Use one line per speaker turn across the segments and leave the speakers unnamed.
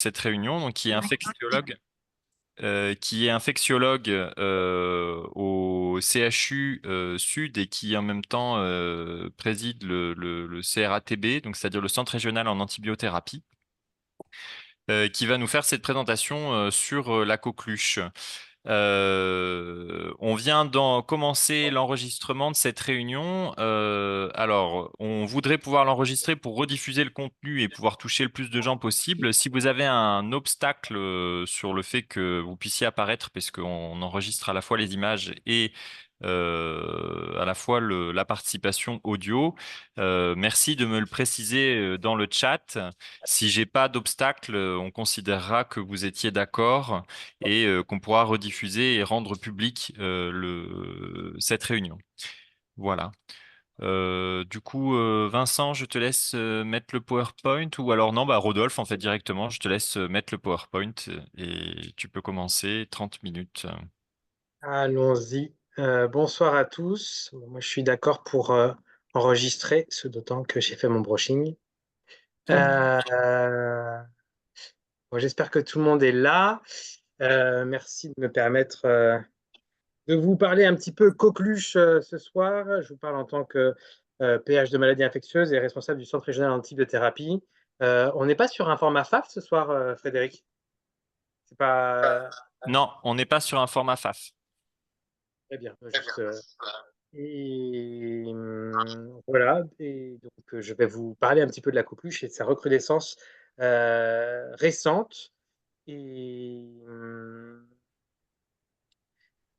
cette réunion, donc qui est infectiologue au CHU Sud et qui en même temps préside le CRATB, donc c'est-à-dire le Centre régional en antibiothérapie, qui va nous faire cette présentation sur la coqueluche. On vient d'en commencer l'enregistrement de cette réunion. Alors, on voudrait pouvoir l'enregistrer pour rediffuser le contenu et pouvoir toucher le plus de gens possible. Si vous avez un obstacle sur le fait que vous puissiez apparaître, parce qu'on enregistre à la fois les images et à la fois la participation audio, merci de me le préciser dans le chat. Si j'ai pas d'obstacle, on considérera que vous étiez d'accord et qu'on pourra rediffuser et rendre public cette réunion. Voilà. Du coup, Vincent, je te laisse mettre le PowerPoint ou alors non, bah Rodolphe, en fait, directement, je te laisse mettre le PowerPoint et tu peux commencer 30 minutes.
Allons-y. Bonsoir à tous. Bon, moi, je suis d'accord pour enregistrer, ce d'autant que j'ai fait mon brushing. Euh, bon, j'espère que tout le monde est là. Merci de me permettre de vous parler un petit peu coqueluche ce soir. Je vous parle en tant que PH de maladies infectieuses et responsable du Centre régional antibiothérapie. On n'est pas sur un format FAF ce soir, Frédéric. C'est pas
Non, on n'est pas sur un format FAF.
très bien. Juste, voilà, et donc je vais vous parler un petit peu de la coqueluche et de sa recrudescence récente et, hum,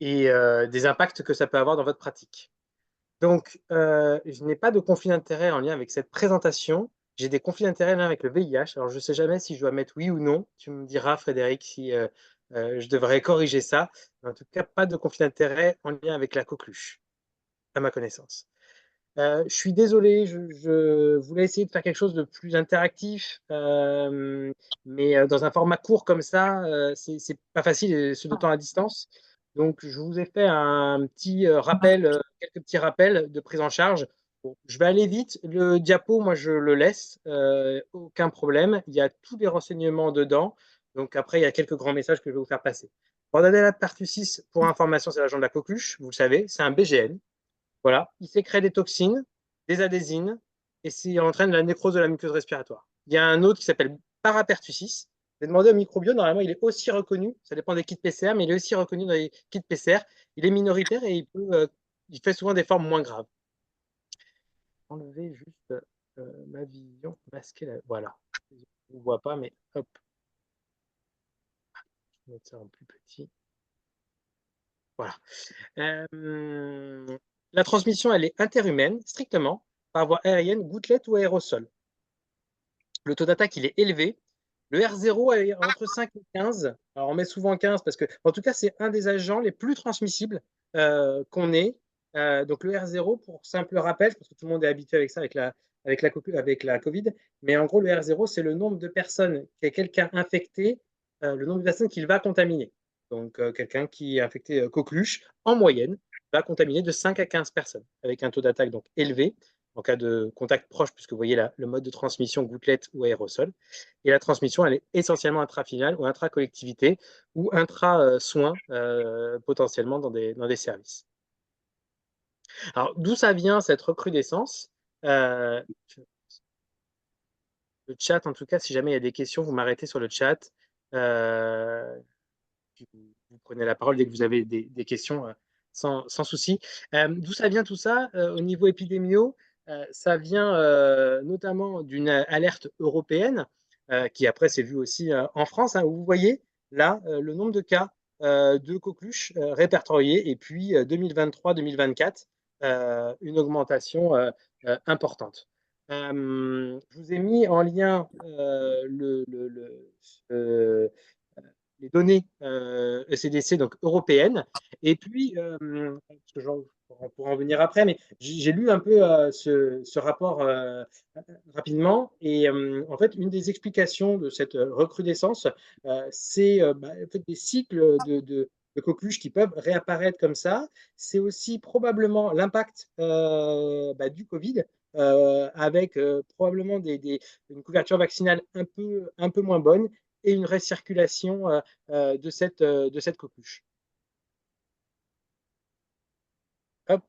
des impacts que ça peut avoir dans votre pratique. Donc, je n'ai pas de conflit d'intérêt en lien avec cette présentation. J'ai des conflits d'intérêt en lien avec le VIH. Alors, je ne sais jamais si je dois mettre oui ou non. Tu me diras, Frédéric, si je devrais corriger ça. Mais en tout cas, pas de conflit d'intérêt en lien avec la coqueluche, à ma connaissance. Je suis désolé, je voulais essayer de faire quelque chose de plus interactif, mais dans un format court comme ça, c'est pas facile, et ce d'autant à distance. Donc, je vous ai fait un petit rappel, quelques petits rappels de prise en charge. Bon, je vais aller vite. Le diapo, moi, je le laisse, aucun problème. Il y a tous les renseignements dedans. Donc, après, il y a quelques grands messages que je vais vous faire passer. Bordetella pertussis, pour information, c'est l'agent de la coqueluche, vous le savez, c'est un BGN. Voilà, il sécrète des toxines, des adhésines, et ça entraîne la nécrose de la muqueuse respiratoire. Il y a un autre qui s'appelle parapertussis. J'ai demandé au microbio, normalement, il est aussi reconnu, ça dépend des kits PCR, mais il est aussi reconnu dans les kits PCR. Il est minoritaire et il fait souvent des formes moins graves. Enlever juste ma vision, masquer la. Voilà. On ne voit pas, mais hop, je vais mettre ça en plus petit. Voilà. La transmission, elle est interhumaine, strictement, par voie aérienne, gouttelette ou aérosol. Le taux d'attaque, il est élevé. Le R0 est entre 5 et 15. Alors, on met souvent 15 parce que, en tout cas, c'est un des agents les plus transmissibles qu'on ait. Donc, le R0, pour simple rappel, je pense que tout le monde est habitué avec ça, avec la Covid. Mais en gros, le R0, c'est le nombre de personnes qui est quelqu'un infecté, le nombre de personnes qu'il va contaminer. Donc, quelqu'un qui est infecté coqueluche, en moyenne, va contaminer de 5 à 15 personnes, avec un taux d'attaque donc élevé en cas de contact proche, puisque vous voyez là, le mode de transmission gouttelette ou aérosol. Et la transmission, elle est essentiellement intrafiliale ou intra-collectivité ou intra-soins potentiellement dans des services. Alors, d'où ça vient cette recrudescence euh, Le chat, en tout cas, si jamais il y a des questions, vous m'arrêtez sur le chat. Euh, vous prenez la parole dès que vous avez des questions sans souci. D'où ça vient tout ça au niveau épidémio? Ça vient notamment d'une alerte européenne qui après s'est vue aussi en France, hein, où vous voyez là le nombre de cas de coqueluche répertoriés et puis 2023-2024, une augmentation importante. Je vous ai mis en lien les données ECDC, donc européennes. Et puis, on pourra en venir après, mais j'ai lu un peu ce rapport rapidement. Et en fait, une des explications de cette recrudescence, c'est en fait, des cycles de coqueluches qui peuvent réapparaître comme ça. C'est aussi probablement l'impact du Covid. Avec probablement une couverture vaccinale un peu moins bonne et une récirculation de cette coqueluche. Hop.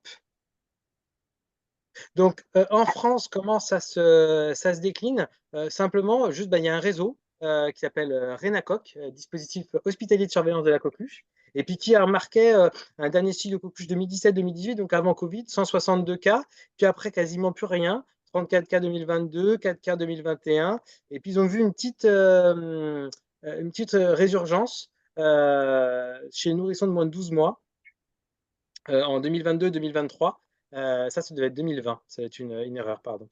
Donc, en France, comment ça se décline? Simplement, juste, il y a un réseau qui s'appelle Renacoque, dispositif hospitalier de surveillance de la coqueluche, et puis qui a remarqué un dernier cycle de coqueluche 2017-2018, donc avant Covid, 162 cas, puis après quasiment plus rien, 34 cas 2022, 4 cas 2021, et puis ils ont vu une petite résurgence chez les nourrissons de moins de 12 mois en 2022-2023. Ça devait être 2020, ça va être une erreur, pardon.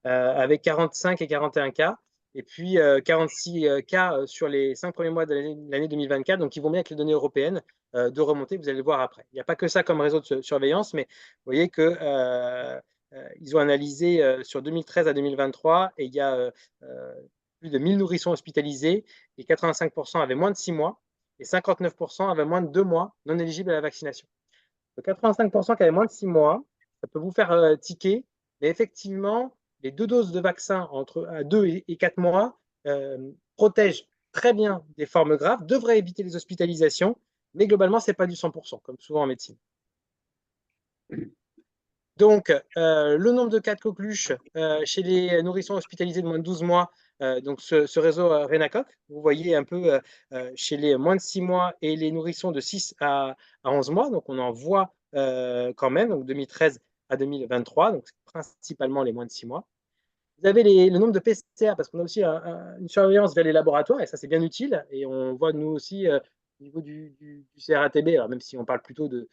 Avec 45 et 41 cas, et puis 46 cas sur les 5 premiers mois de l'année 2024, donc ils vont bien avec les données européennes de remonter, vous allez le voir après. Il n'y a pas que ça comme réseau de surveillance, mais vous voyez que ils ont analysé sur 2013 à 2023, et il y a plus de 1000 nourrissons hospitalisés, et 85% avaient moins de 6 mois, et 59% avaient moins de 2 mois non éligibles à la vaccination. 85% qui avaient moins de 6 mois, ça peut vous faire tiquer, mais effectivement, les 2 doses de vaccin entre 2 et 4 mois protègent très bien des formes graves, devraient éviter les hospitalisations, mais globalement, ce n'est pas du 100%, comme souvent en médecine. Donc, le nombre de cas de coqueluche chez les nourrissons hospitalisés de moins de 12 mois, donc ce réseau Renacoque, vous voyez un peu chez les moins de 6 mois et les nourrissons de 6 à 11 mois, donc on en voit quand même, donc 2013 à 2023, donc principalement les moins de 6 mois. Vous avez le nombre de PCR, parce qu'on a aussi une surveillance via les laboratoires, et ça c'est bien utile, et on voit nous aussi au niveau du CRATB, alors même si on parle plutôt de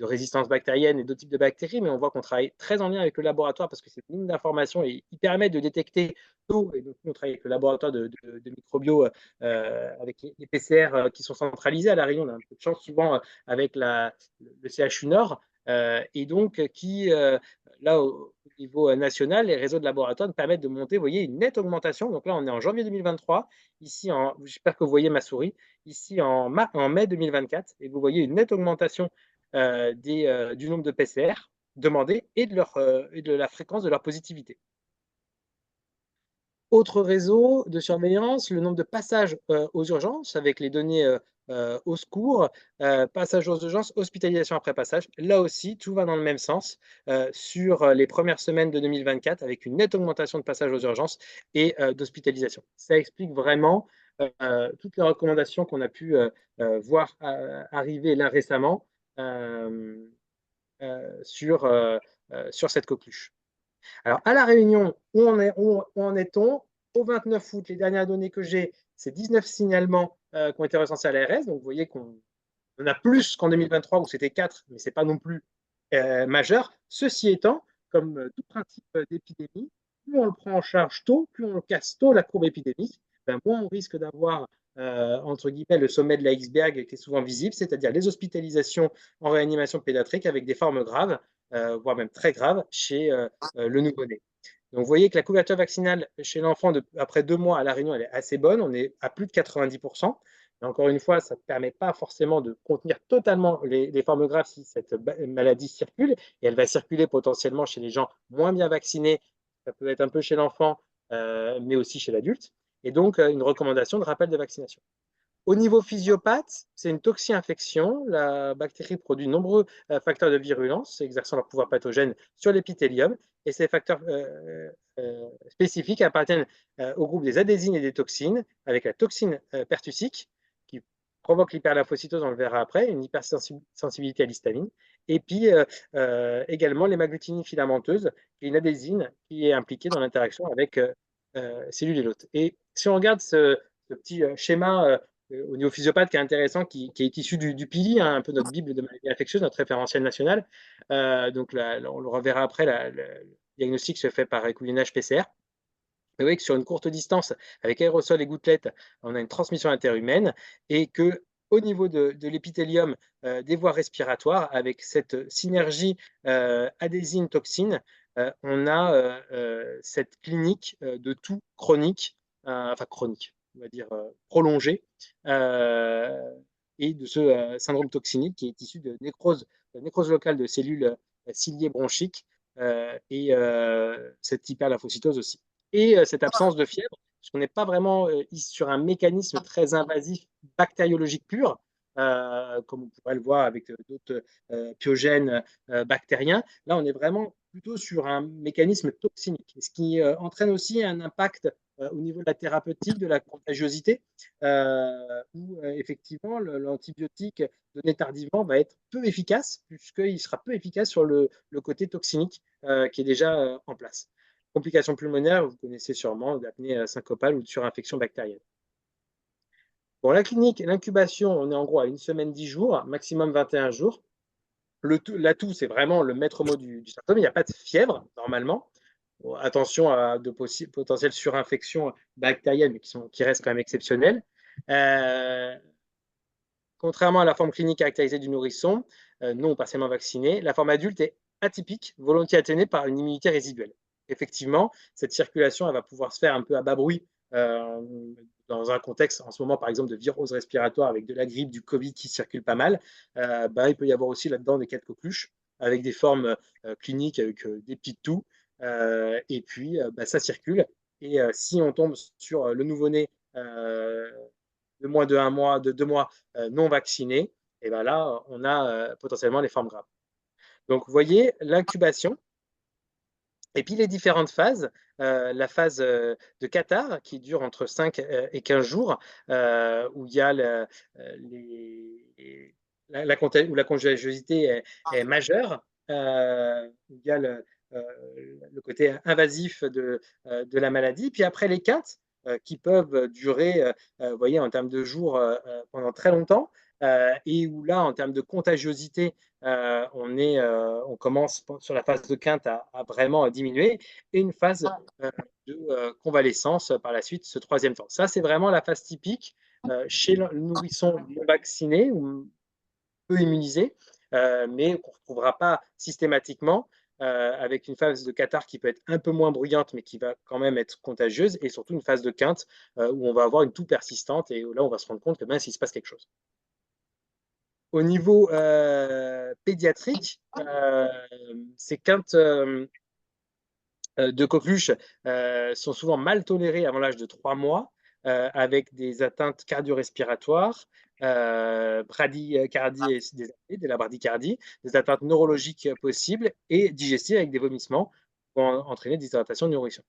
résistance bactérienne et d'autres types de bactéries, mais on voit qu'on travaille très en lien avec le laboratoire parce que c'est une ligne d'information et il permet de détecter tôt. Et donc, nous, on travaille avec le laboratoire de microbio avec les PCR qui sont centralisés à La Réunion. On a un peu de chance souvent avec le CHU Nord et donc qui, là, au niveau national, les réseaux de laboratoires nous permettent de monter, vous voyez, une nette augmentation. Donc là, on est en janvier 2023. Ici, j'espère que vous voyez ma souris. Ici, en mai 2024, et vous voyez une nette augmentation du nombre de PCR demandés et de la fréquence de leur positivité. Autre réseau de surveillance, le nombre de passages aux urgences avec les données au secours, passage aux urgences, hospitalisation après passage. Là aussi, tout va dans le même sens sur les premières semaines de 2024 avec une nette augmentation de passages aux urgences et d'hospitalisation. Ça explique vraiment toutes les recommandations qu'on a pu voir arriver là récemment sur cette coqueluche. Alors, à La Réunion, où en est-on? Au 29 août, les dernières données que j'ai, c'est 19 signalements qui ont été recensés à l'ARS. Donc, vous voyez qu'on a plus qu'en 2023 où c'était 4, mais ce n'est pas non plus majeur. Ceci étant, comme tout principe d'épidémie, plus on le prend en charge tôt, plus on casse tôt la courbe épidémique, moins on risque d'avoir, entre guillemets, le sommet de l'iceberg qui est souvent visible, c'est-à-dire les hospitalisations en réanimation pédiatrique avec des formes graves, voire même très graves, chez le nouveau-né. Donc, vous voyez que la couverture vaccinale chez l'enfant après 2 mois à La Réunion, elle est assez bonne. On est à plus de 90%. Mais encore une fois, ça ne permet pas forcément de contenir totalement les formes graves si cette maladie circule. Et elle va circuler potentiellement chez les gens moins bien vaccinés. Ça peut être un peu chez l'enfant, mais aussi chez l'adulte. Et donc, une recommandation de rappel de vaccination. Au niveau physiopathe, c'est une toxi-infection. La bactérie produit de nombreux facteurs de virulence, exerçant leur pouvoir pathogène sur l'épithélium. Et ces facteurs spécifiques appartiennent au groupe des adhésines et des toxines, avec la toxine pertussique, qui provoque l'hyperlymphocytose, on le verra après, une hypersensibilité à l'histamine. Et puis également l'hémagglutinine filamenteuse, qui est une adhésine qui est impliquée dans l'interaction avec cellules et l'hôte. Et si on regarde ce petit schéma au niveau physiopathe qui est intéressant, qui est issu du PILI, un peu notre Bible de maladies infectieuses, notre référentiel national. Donc là, on le reverra après, le diagnostic se fait par écoulinage PCR. Vous voyez que sur une courte distance, avec aérosol et gouttelettes, on a une transmission interhumaine et que au niveau de l'épithélium des voies respiratoires, avec cette synergie adhésine-toxine, on a cette clinique de tout chronique, enfin chronique, on va dire prolongé, et de ce syndrome toxinique qui est issu de nécrose locale de cellules ciliées bronchiques et cette hyperlymphocytose aussi. Et cette absence de fièvre parce qu'on n'est pas vraiment sur un mécanisme très invasif bactériologique pur, comme on pourrait le voir avec d'autres pyogènes bactériens. Là, on est vraiment plutôt sur un mécanisme toxinique, ce qui entraîne aussi un impact au niveau de la thérapeutique, de la contagiosité, où effectivement l'antibiotique donné tardivement va être peu efficace, puisqu'il sera peu efficace sur le côté toxinique qui est déjà en place. Complications pulmonaires, vous connaissez sûrement d'apnée syncopale ou de surinfection bactérienne. Bon, la clinique, l'incubation, on est en gros à 1 semaine, 10 jours, maximum 21 jours. L'atout, c'est vraiment le maître mot du symptôme. Il n'y a pas de fièvre, normalement. Bon, attention à de potentielles surinfections bactériennes, mais qui restent quand même exceptionnelles. Contrairement à la forme clinique caractérisée du nourrisson, non partiellement vacciné, la forme adulte est atypique, volontiers atténuée par une immunité résiduelle. Effectivement, cette circulation elle va pouvoir se faire un peu à bas bruit dans un contexte, en ce moment, par exemple, de virose respiratoire avec de la grippe, du Covid qui circule pas mal. Il peut y avoir aussi là-dedans des cas de coqueluche avec des formes cliniques, avec des petites toux. Et puis, ça circule. Et si on tombe sur le nouveau-né de moins de 1 mois, de 2 mois non vaccinés, et ben là, on a potentiellement les formes graves. Donc, vous voyez, l'incubation, et puis les différentes phases, la phase de cathare qui dure entre 5 et 15 jours, où il y a où la contagiosité est majeure, où il y a le côté invasif de la maladie. Puis après les quintes, qui peuvent durer, vous voyez, en termes de jours, pendant très longtemps, et où là, en termes de contagiosité, on commence sur la phase de quinte à vraiment diminuer, et une phase de convalescence par la suite, ce troisième temps. Ça, c'est vraiment la phase typique chez le nourrisson non vacciné ou peu immunisé, mais qu'on ne retrouvera pas systématiquement, avec une phase de cathare qui peut être un peu moins bruyante, mais qui va quand même être contagieuse, et surtout une phase de quinte où on va avoir une toux persistante, et là, on va se rendre compte que il se passe quelque chose. Au niveau pédiatrique, ces quintes de coqueluche sont souvent mal tolérées avant l'âge de 3 mois, avec des atteintes cardio-respiratoires, bradycardie de la bradycardie, des atteintes neurologiques possibles et digestives avec des vomissements qui vont entraîner des déshydratations de nourriture.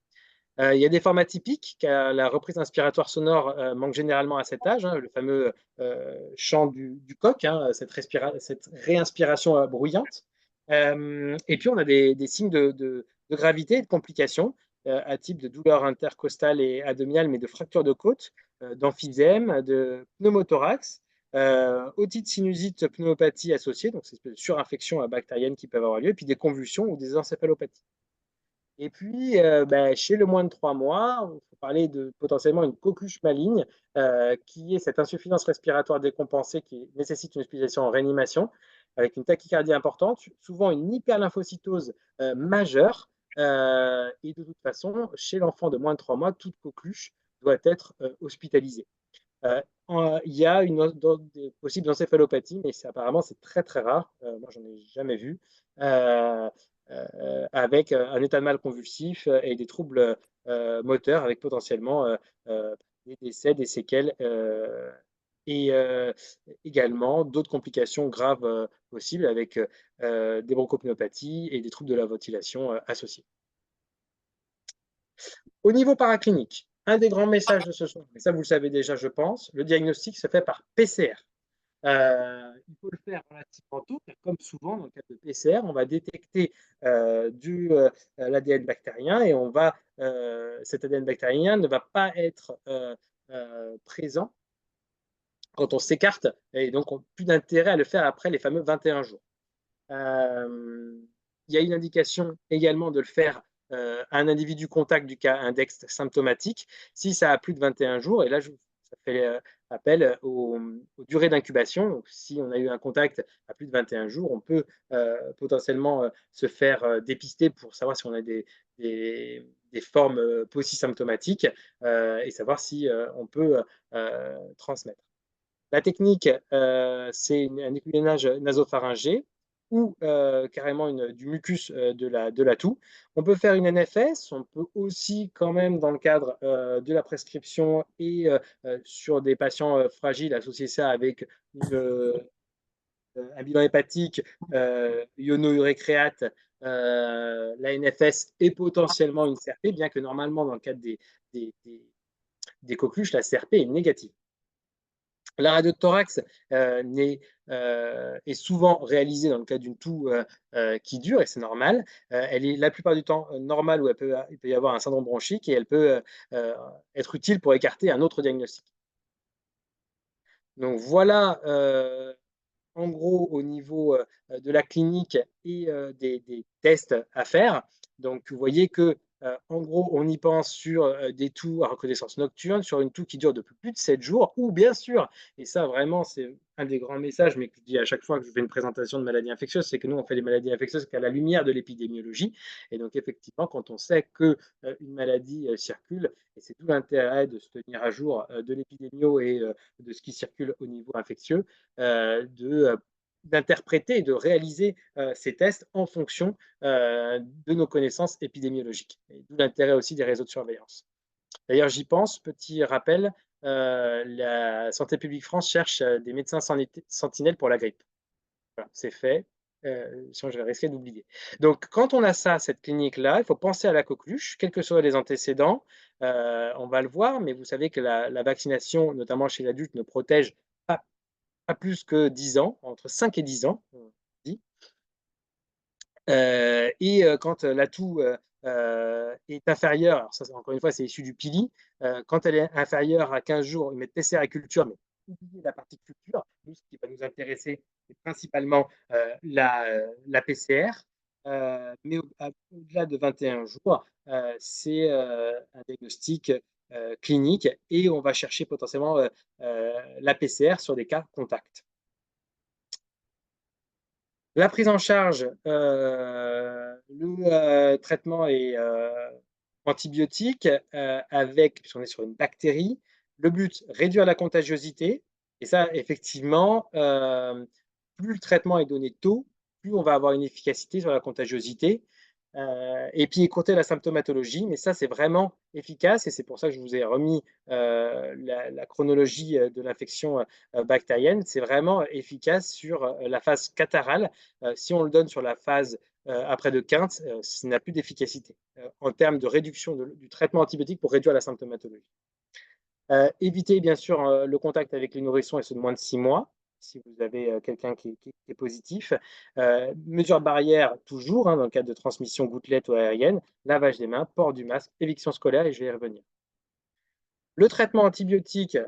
Il y a des formes atypiques, car la reprise inspiratoire sonore manque généralement à cet âge, le fameux chant du coq, cette réinspiration bruyante. Et puis, on a des signes de gravité et de complications, à type de douleurs intercostales et abdominales, mais de fractures de côte, d'emphysème, de pneumothorax, otite, sinusite, pneumopathie associée, donc c'est une surinfection bactérienne qui peuvent avoir lieu, et puis des convulsions ou des encéphalopathies. Et puis, chez le moins de 3 mois, on peut parler de potentiellement une coqueluche maligne, qui est cette insuffisance respiratoire décompensée qui nécessite une hospitalisation en réanimation, avec une tachycardie importante, souvent une hyperlymphocytose majeure. Et de toute façon, chez l'enfant de moins de 3 mois, toute coqueluche doit être hospitalisée. Il y a une possible encéphalopathie, mais apparemment c'est très très rare. Moi, j'en ai jamais vu. Avec un état de mal convulsif et des troubles moteurs, avec potentiellement des décès, des séquelles, et également d'autres complications graves possibles, avec des bronchopnéopathies et des troubles de la ventilation associés. Au niveau paraclinique, un des grands messages de ce soir, mais ça vous le savez déjà, je pense, le diagnostic se fait par PCR. Il faut le faire relativement tôt, car comme souvent dans le cas de PCR, on va détecter l'ADN bactérien, et cet ADN bactérien ne va pas être présent quand on s'écarte, et donc on n'a plus d'intérêt à le faire après les fameux 21 jours. Il y a une indication également de le faire à un individu contact du cas index symptomatique si ça a plus de 21 jours, et là, ça fait appel aux durées d'incubation. Donc, si on a eu un contact à plus de 21 jours, on peut potentiellement se faire dépister pour savoir si on a des formes paucisymptomatiques, et savoir si on peut transmettre. La technique, c'est un écoulonnage nasopharyngé. ou carrément du mucus de la toux. On peut faire une NFS, on peut aussi quand même dans le cadre de la prescription et sur des patients fragiles associer ça avec un bilan hépatique, iono-urécréate, la NFS et potentiellement une CRP, bien que normalement dans le cadre des, des, des coqueluches, la CRP est négative. La radio de thorax est souvent réalisée dans le cas d'une toux qui dure, et c'est normal. Elle est la plupart du temps normale, où il peut y avoir un syndrome bronchique, et elle peut être utile pour écarter un autre diagnostic. Donc voilà, en gros, au niveau de la clinique et des tests à faire. Donc, vous voyez que, en gros, on y pense sur des toux à reconnaissance nocturne, sur une toux qui dure depuis plus de 7 jours, ou bien sûr, et ça vraiment, c'est un des grands messages, mais que je dis à chaque fois que je fais une présentation de maladies infectieuses, c'est que nous, on fait les maladies infectieuses qu'à la lumière de l'épidémiologie. Et donc, effectivement, quand on sait que une maladie circule, et c'est tout l'intérêt de se tenir à jour de l'épidémio et de ce qui circule au niveau infectieux, d'interpréter et de réaliser ces tests en fonction de nos connaissances épidémiologiques. D'où l'intérêt aussi des réseaux de surveillance. D'ailleurs, j'y pense, petit rappel, la Santé publique France cherche des médecins sentinelles pour la grippe. Voilà, c'est fait. Sinon, je vais risquer d'oublier. Donc, quand on a ça, cette clinique-là, il faut penser à la coqueluche, quels que soient les antécédents. On va le voir, mais vous savez que la vaccination, notamment chez l'adulte, ne protège pas pas plus que 10 ans, entre 5 et 10 ans, on dit. Et quand la toux est inférieure, alors ça, encore une fois, c'est issu du PILI, quand elle est inférieure à 15 jours, ils mettent PCR et culture, mais oubliez la partie culture. Nous, ce qui va nous intéresser, c'est principalement la PCR. Mais au-delà de 21 jours, c'est un diagnostic clinique, et on va chercher potentiellement la PCR sur des cas contacts. La prise en charge, le traitement est antibiotique avec, puisqu'on est sur une bactérie. Le but, réduire la contagiosité, et ça, effectivement, plus le traitement est donné tôt, plus on va avoir une efficacité sur la contagiosité. Et puis écourter la symptomatologie, mais ça, c'est vraiment efficace, et c'est pour ça que je vous ai remis la chronologie de l'infection bactérienne. C'est vraiment efficace sur la phase catarrhale. Si on le donne sur la phase après de quinte, ça n'a plus d'efficacité en termes de réduction du traitement antibiotique pour réduire la symptomatologie. Éviter bien sûr le contact avec les nourrissons et ceux de moins de 6 mois, si vous avez quelqu'un qui est positif. Mesures barrières toujours, dans le cas de transmission gouttelette ou aérienne, lavage des mains, port du masque, éviction scolaire, et je vais y revenir. Le traitement antibiotique,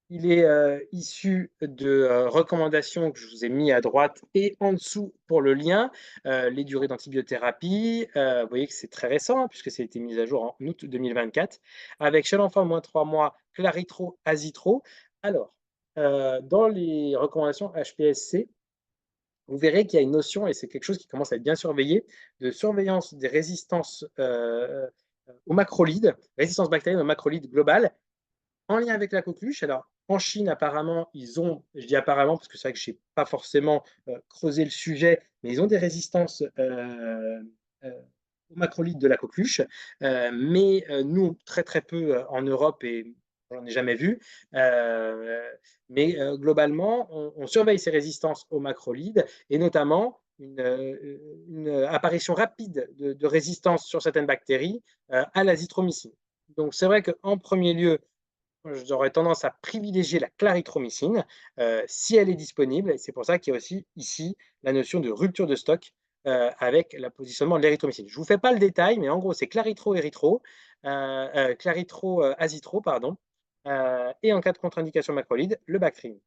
il est issu de recommandations que je vous ai mis à droite et en dessous pour le lien. Les durées d'antibiothérapie, vous voyez que c'est très récent, puisque ça a été mis à jour en août 2024, avec chez l'enfant moins 3 mois, Claritro, Azitro. Alors, dans les recommandations HPSC, vous verrez qu'il y a une notion, et c'est quelque chose qui commence à être bien surveillé, de surveillance des résistances aux macrolides, résistance bactérienne aux macrolides globales, en lien avec la coqueluche. Alors, en Chine, apparemment, ils ont, je dis apparemment parce que c'est vrai que je n'ai pas forcément creusé le sujet, mais ils ont des résistances aux macrolides de la coqueluche. Mais nous, très très peu en Europe, et j'en ai jamais vu. Mais globalement, on surveille ces résistances aux macrolides, et notamment une apparition rapide de résistance sur certaines bactéries à l'azithromycine. Donc, c'est vrai qu'en premier lieu, j'aurais tendance à privilégier la clarithromycine si elle est disponible. Et c'est pour ça qu'il y a aussi ici la notion de rupture de stock avec le positionnement de l'érythromycine. Je ne vous fais pas le détail, mais en gros, c'est claritro-azitro, pardon, et en cas de contre-indication macrolide, le Bactrim.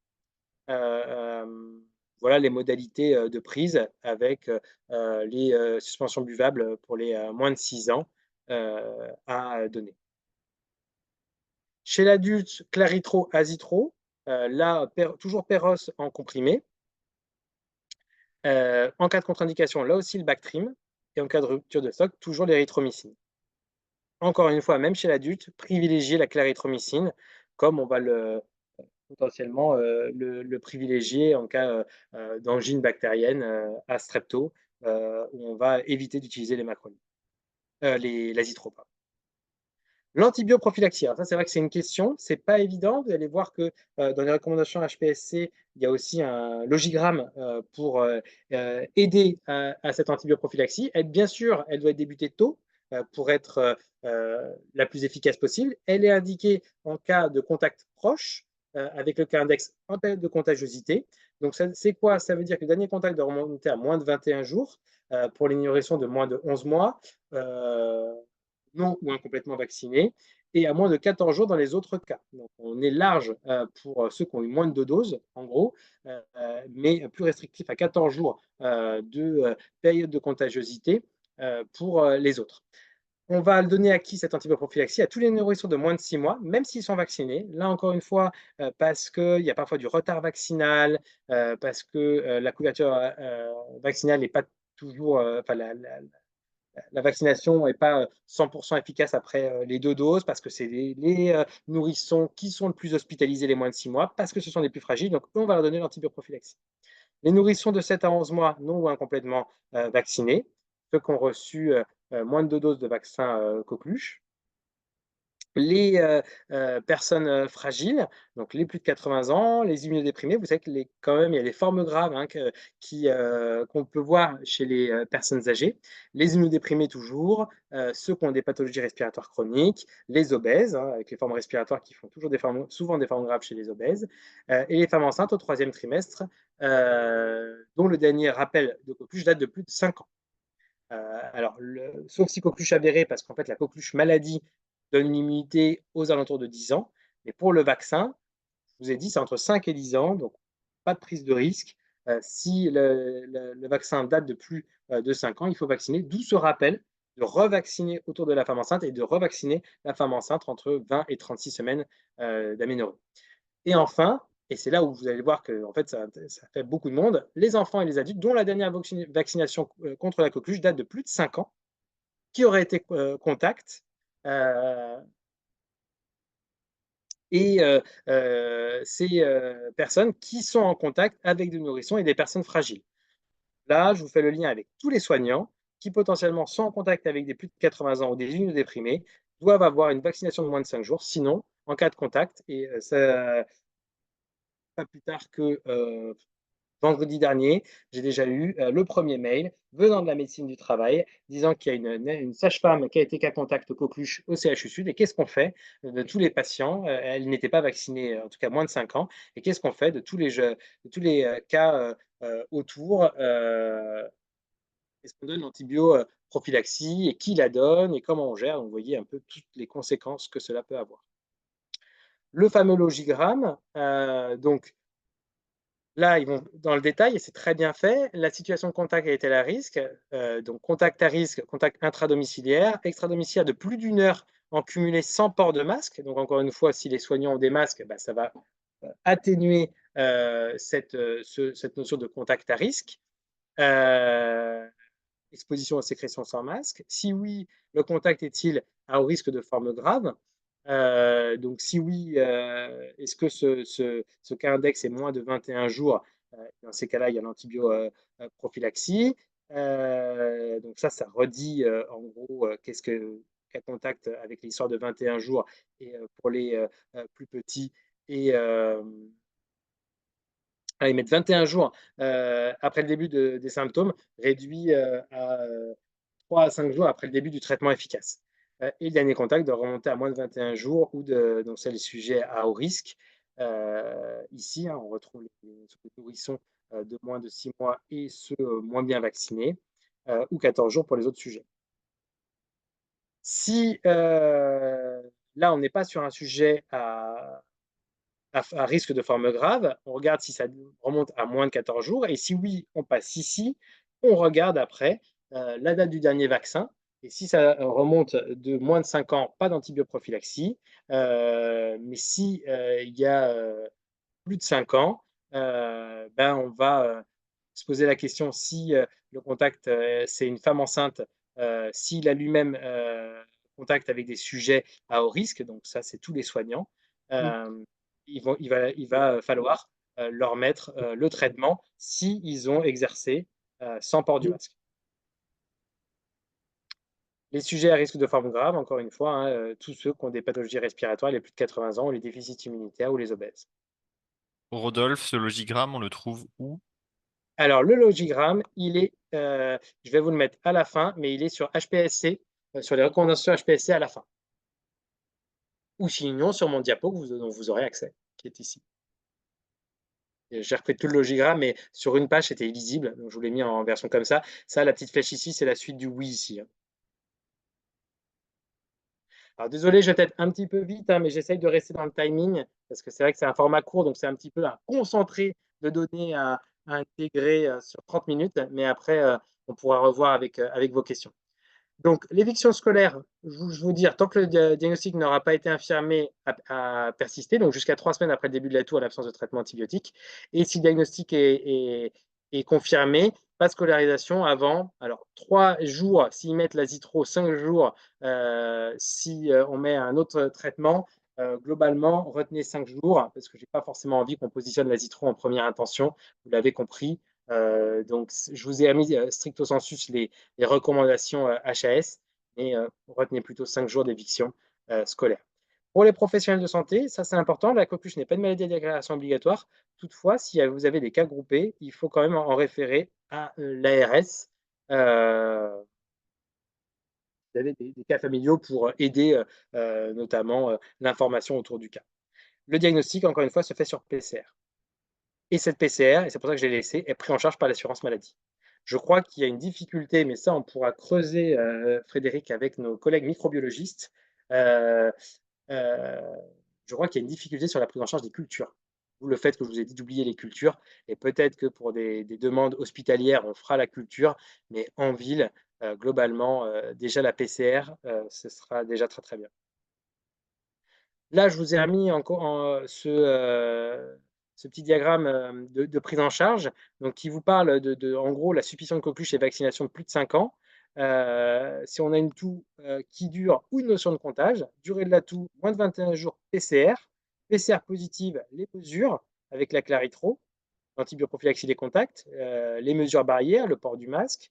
Voilà les modalités de prise avec les suspensions buvables pour les moins de 6 ans à donner. Chez l'adulte, Claritro, Azitro, là, toujours Péros en comprimé. En cas de contre-indication, là aussi le Bactrim, et en cas de rupture de stock, toujours l'érythromycine. Encore une fois, même chez l'adulte, privilégier la clarithromycine, comme on va le potentiellement le privilégier en cas d'angine bactérienne à strepto, où on va éviter d'utiliser les macrolides, l'azithro. L'antibioprophylaxie, alors ça, c'est vrai que c'est une question, c'est pas évident. Vous allez voir que, dans les recommandations HPSC, il y a aussi un logigramme, pour, aider à cette antibioprophylaxie. Elle bien sûr, elle doit être débutée tôt, pour être, la plus efficace possible. Elle est indiquée en cas de contact proche, avec le Cas-index en période de contagiosité. Donc ça, c'est quoi? Ça veut dire que le dernier contact doit remonter à moins de 21 jours, pour les nourrissons de moins de 11 mois. Non ou incomplètement vaccinés, et à moins de 14 jours dans les autres cas. Donc, on est large pour ceux qui ont eu moins de 2 doses, en gros, mais plus restrictif à 14 jours de période de contagiosité pour les autres. On va le donner à qui cette antibioprophylaxie? À tous les nourrissons de moins de 6 mois, même s'ils sont vaccinés. Là, encore une fois, parce qu'il y a parfois du retard vaccinal, parce que la couverture vaccinale n'est pas toujours, enfin, la vaccination n'est pas 100% efficace après les 2 doses, parce que c'est les nourrissons qui sont le plus hospitalisés les moins de 6 mois, parce que ce sont les plus fragiles, donc on va leur donner l'antibioprophylaxie. Les nourrissons de 7 à 11 mois non ou incomplètement vaccinés, ceux qui ont reçu moins de 2 doses de vaccin coqueluche. Les personnes fragiles, donc les plus de 80 ans, les immunodéprimés, vous savez que quand même, il y a des formes graves hein, qu'on peut voir chez les personnes âgées. Les immunodéprimés toujours, ceux qui ont des pathologies respiratoires chroniques, les obèses, hein, avec les formes respiratoires qui font souvent des formes graves chez les obèses, et les femmes enceintes au 3e trimestre, dont le dernier rappel de coqueluche date de plus de 5 ans. Alors, sauf si coqueluche avérée, parce qu'en fait, la coqueluche maladie donne une immunité aux alentours de 10 ans. Mais pour le vaccin, je vous ai dit, c'est entre 5 et 10 ans, donc pas de prise de risque. Si le vaccin date de plus de 5 ans, il faut vacciner, d'où ce rappel de revacciner autour de la femme enceinte et de revacciner la femme enceinte entre 20 et 36 semaines d'aménorrhée. Et enfin, et c'est là où vous allez voir que en fait, ça fait beaucoup de monde, les enfants et les adultes dont la dernière vaccination contre la coqueluche date de plus de 5 ans, qui auraient été contact, euh, et ces personnes qui sont en contact avec des nourrissons et des personnes fragiles. Là, je vous fais le lien avec tous les soignants qui potentiellement sont en contact avec des plus de 80 ans ou des immunodéprimés, doivent avoir une vaccination de moins de 5 jours, sinon, en cas de contact, et ça, pas plus tard que vendredi dernier, j'ai déjà eu le premier mail venant de la médecine du travail disant qu'il y a une sage-femme qui a été cas contact coqueluche au CHU Sud. Et qu'est-ce qu'on fait de tous les patients? Elle n'était pas vaccinée, en tout cas moins de 5 ans. Et qu'est-ce qu'on fait de tous les, de tous les cas autour? Est-ce qu'on donne l'antibio-prophylaxie et qui la donne et comment on gère? Donc, vous voyez un peu toutes les conséquences que cela peut avoir. Le fameux logigramme, donc là, ils vont dans le détail et c'est très bien fait. La situation de contact est-elle à risque? Donc contact à risque, contact intradomiciliaire, extradomiciliaire de plus d'une heure en cumulé sans port de masque. Donc encore une fois, si les soignants ont des masques, bah, ça va atténuer cette notion de contact à risque. Exposition aux sécrétions sans masque. Si oui, le contact est-il à haut risque de forme grave? Donc si oui, est-ce que ce cas index est moins de 21 jours? Dans ces cas-là, il y a l'antibioprophylaxie. Donc ça redit en gros qu'est-ce que cas contact avec l'histoire de 21 jours et pour les plus petits et ils mettent 21 jours après le début des symptômes, réduit à 3 à 5 jours après le début du traitement efficace. Et le dernier contact doit remonter à moins de 21 jours ou donc c'est les sujets à haut risque. Ici, hein, on retrouve les nourrissons de moins de 6 mois et ceux moins bien vaccinés, ou 14 jours pour les autres sujets. Si là, on n'est pas sur un sujet à risque de forme grave, on regarde si ça remonte à moins de 14 jours. Et si oui, on passe ici. On regarde après la date du dernier vaccin. Et si ça remonte de moins de 5 ans, pas d'antibioprophylaxie. Mais si il y a plus de 5 ans, ben on va se poser la question si le contact, c'est une femme enceinte, s'il a lui-même contact avec des sujets à haut risque. Donc ça, c'est tous les soignants.
Mmh.
il va falloir leur mettre le traitement s'ils ont exercé sans port du masque. Les sujets à risque de forme grave, encore une fois, hein, tous ceux qui ont des pathologies respiratoires, les plus de 80 ans, ou les déficits immunitaires ou les obèses.
Rodolphe, ce logigramme, on le trouve où?
Alors, le logigramme, je vais vous le mettre à la fin, mais il est sur HPSC, sur les recommandations HPSC à la fin. Ou sinon, sur mon diapo dont vous aurez accès, qui est ici. Et j'ai refait tout le logigramme, mais sur une page, c'était illisible, donc je vous l'ai mis en version comme ça. Ça, la petite flèche ici, c'est la suite du oui ici, hein. Alors désolé, je vais peut-être un petit peu vite, hein, mais j'essaye de rester dans le timing, parce que c'est vrai que c'est un format court, donc c'est un petit peu un concentré de données à intégrer sur 30 minutes, mais après, on pourra revoir avec vos questions. Donc, l'éviction scolaire, je vous dire, tant que le diagnostic n'aura pas été infirmé, à persister, donc jusqu'à 3 semaines après le début de la toux en l'absence de traitement antibiotique. Et si le diagnostic est confirmé, pas de scolarisation avant, alors 3 jours s'ils mettent l'azitro, 5 jours si on met un autre traitement. Globalement, retenez 5 jours, parce que je n'ai pas forcément envie qu'on positionne l'azitro en première intention, vous l'avez compris. Donc, je vous ai mis stricto sensus les recommandations HAS, et retenez plutôt 5 jours d'éviction scolaire. Pour les professionnels de santé, ça c'est important, la coqueluche n'est pas une maladie à déclaration obligatoire. Toutefois, si vous avez des cas groupés, il faut quand même en référer à l'ARS. Vous avez des cas familiaux pour aider notamment l'information autour du cas. Le diagnostic, encore une fois, se fait sur PCR. Et cette PCR, et c'est pour ça que je l'ai laissée, est prise en charge par l'assurance maladie. Je crois qu'il y a une difficulté, mais ça, on pourra creuser, Frédéric, avec nos collègues microbiologistes. Euh, euh, je crois qu'il y a une difficulté sur la prise en charge des cultures. D'où le fait que je vous ai dit d'oublier les cultures. Et peut-être que pour des demandes hospitalières, on fera la culture, mais en ville, globalement, déjà la PCR, ce sera déjà très très bien. Là, je vous ai remis encore ce petit diagramme de prise en charge, donc qui vous parle en gros, la suspicion de coqueluche et vaccination de plus de 5 ans. Si on a une toux qui dure ou une notion de comptage, durée de la toux, moins de 21 jours PCR, PCR positive, les mesures avec la claritro, l'antibioprophylaxie des contacts, les mesures barrières, le port du masque,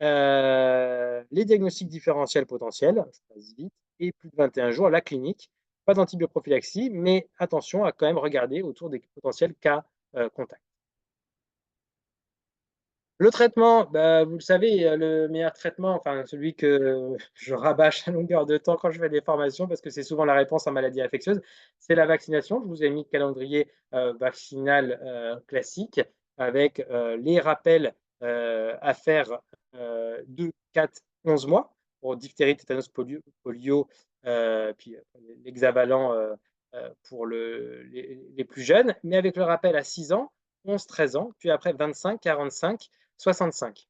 les diagnostics différentiels potentiels, je passe vite, et plus de 21 jours, la clinique. Pas d'antibioprophylaxie, mais attention à quand même regarder autour des potentiels cas contacts. Le traitement, bah, vous le savez, le meilleur traitement, enfin celui que je rabâche à longueur de temps quand je fais des formations, parce que c'est souvent la réponse en maladie infectieuse, c'est la vaccination. Je vous ai mis le calendrier vaccinal classique avec les rappels à faire 2, 4, 11 mois pour diphtérie, tétanos, polio, puis l'hexavalent pour les plus jeunes, mais avec le rappel à 6 ans, 11, 13 ans, puis après 25, 45, 65,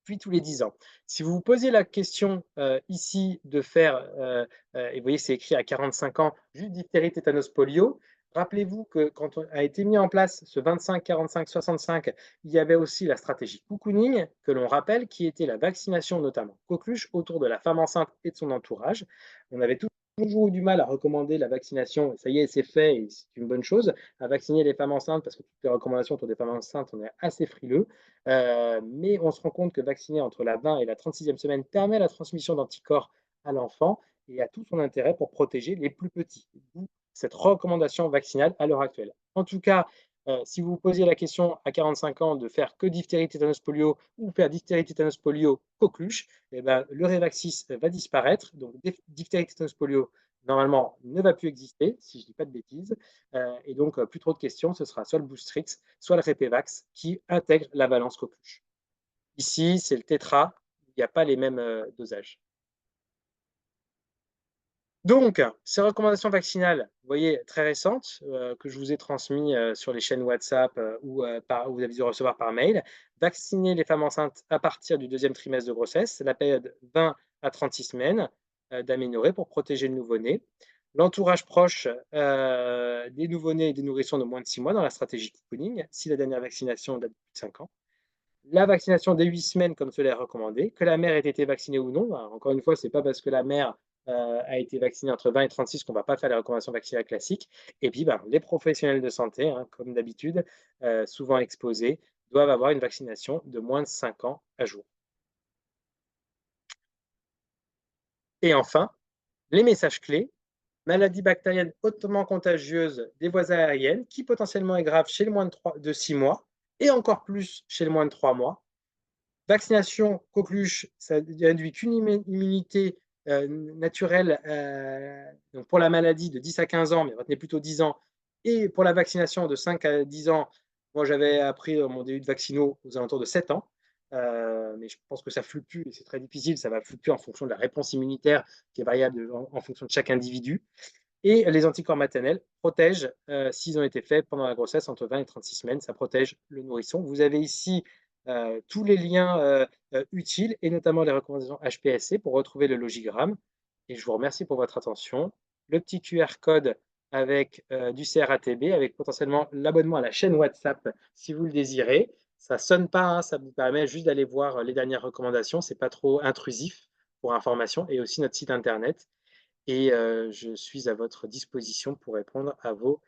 puis tous les 10 ans. Si vous vous posez la question ici de faire, et vous voyez c'est écrit à 45 ans, juste diphtérie, tétanos, polio, rappelez-vous que quand on a été mis en place ce 25, 45, 65, il y avait aussi la stratégie cocooning, que l'on rappelle, qui était la vaccination notamment coqueluche autour de la femme enceinte et de son entourage. On avait toujours eu du mal à recommander la vaccination, ça y est, c'est fait et c'est une bonne chose, à vacciner les femmes enceintes, parce que toutes les recommandations autour des femmes enceintes, on est assez frileux. Mais on se rend compte que vacciner entre la 20 et la 36e semaine permet la transmission d'anticorps à l'enfant et a tout son intérêt pour protéger les plus petits. D'où cette recommandation vaccinale à l'heure actuelle. En tout cas, si vous vous posiez la question à 45 ans de faire que diphtérie, tétanos, polio ou faire diphtérie, tétanos, polio, coqueluche, eh ben, le Révaxis va disparaître. Donc, diphtérie, tétanos, polio, normalement, ne va plus exister, si je ne dis pas de bêtises. Et donc, plus trop de questions, ce sera soit le Boostrix, soit le Repevax qui intègre la valence coqueluche. Ici, c'est le tétra, il n'y a pas les mêmes dosages. Donc, ces recommandations vaccinales, vous voyez, très récentes, que je vous ai transmises sur les chaînes WhatsApp ou vous avez dû recevoir par mail. Vacciner les femmes enceintes à partir du deuxième trimestre de grossesse, la période 20 à 36 semaines d'aménorrhée pour protéger le nouveau-né. L'entourage proche des nouveau-nés et des nourrissons de moins de 6 mois dans la stratégie cocooning, si la dernière vaccination date de plus de 5 ans. La vaccination dès 8 semaines, comme cela est recommandé, que la mère ait été vaccinée ou non. Alors, encore une fois, ce n'est pas parce que la mère a été vacciné entre 20 et 36, qu'on ne va pas faire les recommandations vaccinales classiques. Et puis, ben, les professionnels de santé, hein, comme d'habitude, souvent exposés, doivent avoir une vaccination de moins de 5 ans à jour. Et enfin, les messages clés: maladie bactérienne hautement contagieuse des voies aériennes, qui potentiellement est grave chez le moins de 6 mois et encore plus chez le moins de 3 mois. Vaccination coqueluche, ça induit qu'une immunité naturelle, donc pour la maladie de 10 à 15 ans, mais retenez plutôt 10 ans, et pour la vaccination de 5 à 10 ans, moi j'avais appris dans mon début de vaccino aux alentours de 7 ans, mais je pense que ça fluctue et c'est très difficile, ça va fluctuer en fonction de la réponse immunitaire qui est variable en fonction de chaque individu. Et les anticorps maternels protègent, s'ils ont été faits pendant la grossesse, entre 20 et 36 semaines, ça protège le nourrisson. Vous avez ici tous les liens utiles et notamment les recommandations HPSC pour retrouver le logigramme. Et je vous remercie pour votre attention. Le petit QR code avec du CRATB, avec potentiellement l'abonnement à la chaîne WhatsApp si vous le désirez. Ça ne sonne pas, hein, ça vous permet juste d'aller voir les dernières recommandations. Ce n'est pas trop intrusif pour information, et aussi notre site internet. Et je suis à votre disposition pour répondre à vos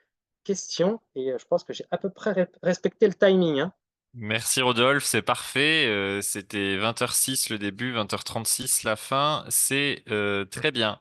questions. Et je pense que j'ai à peu près respecté le timing, hein.
Merci Rodolphe, c'est parfait. C'était 20h06 le début, 20h36 la fin. C'est très bien.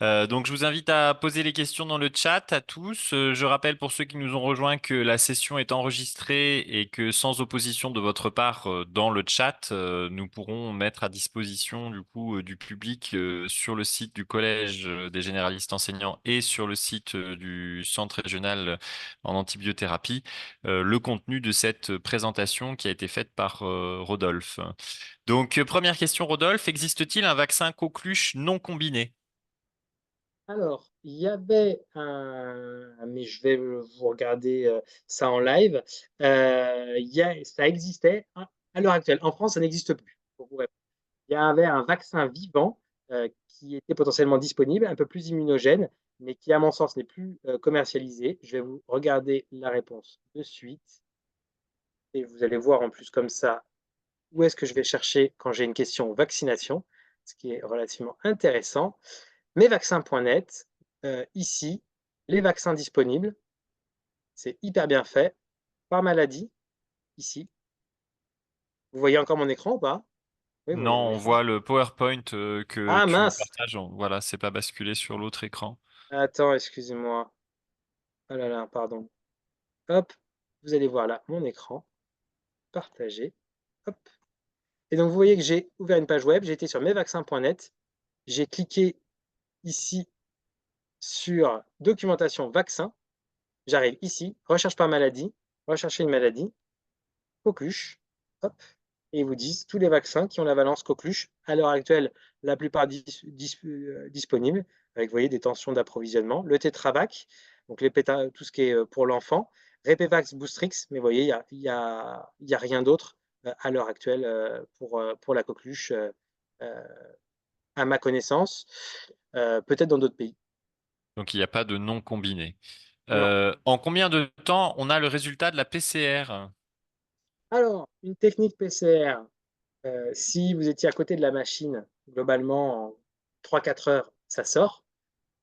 Donc, je vous invite à poser les questions dans le chat à tous. Je rappelle pour ceux qui nous ont rejoints que la session est enregistrée et que sans opposition de votre part dans le chat, nous pourrons mettre à disposition du coup du public sur le site du Collège des généralistes enseignants et sur le site du Centre régional en antibiothérapie le contenu de cette présentation qui a été faite par Rodolphe. Donc, première question, Rodolphe, existe-t-il un vaccin coqueluche non combiné?
Alors, il y avait mais je vais vous regarder ça en live. Ça existait à l'heure actuelle. En France, ça n'existe plus. Pour vous répondre. Il y avait un vaccin vivant qui était potentiellement disponible, un peu plus immunogène, mais qui, à mon sens, n'est plus commercialisé. Je vais vous regarder la réponse de suite. Et vous allez voir en plus comme ça où est-ce que je vais chercher quand j'ai une question vaccination, ce qui est relativement intéressant. Mesvaccins.net, ici, les vaccins disponibles, c'est hyper bien fait, par maladie, ici. Vous voyez encore mon écran ou pas? Oui, vous
Non,
voyez mon
on
écran.
voit le PowerPoint que
Ah
tu
mince!
partages. Voilà, c'est pas basculé sur l'autre écran.
Attends, excusez-moi. Oh là là, pardon. Hop, vous allez voir là mon écran, partagé. Hop. Et donc vous voyez que j'ai ouvert une page web, j'ai été sur mesvaccins.net, j'ai cliqué ici sur documentation vaccin. J'arrive ici, recherche par maladie, rechercher une maladie, coqueluche, hop, et ils vous disent tous les vaccins qui ont la valence coqueluche. À l'heure actuelle, la plupart disponibles, avec, vous voyez, des tensions d'approvisionnement. Le Tetravac, donc tout ce qui est pour l'enfant. Repevax Boostrix, mais vous voyez, il y a rien d'autre à l'heure actuelle pour la coqueluche, à ma connaissance. Peut-être dans d'autres pays.
Donc, il n'y a pas de non combiné.
Non.
En combien de temps on a le résultat de la PCR?
Alors, une technique PCR, si vous étiez à côté de la machine, globalement, en 3-4 heures, ça sort.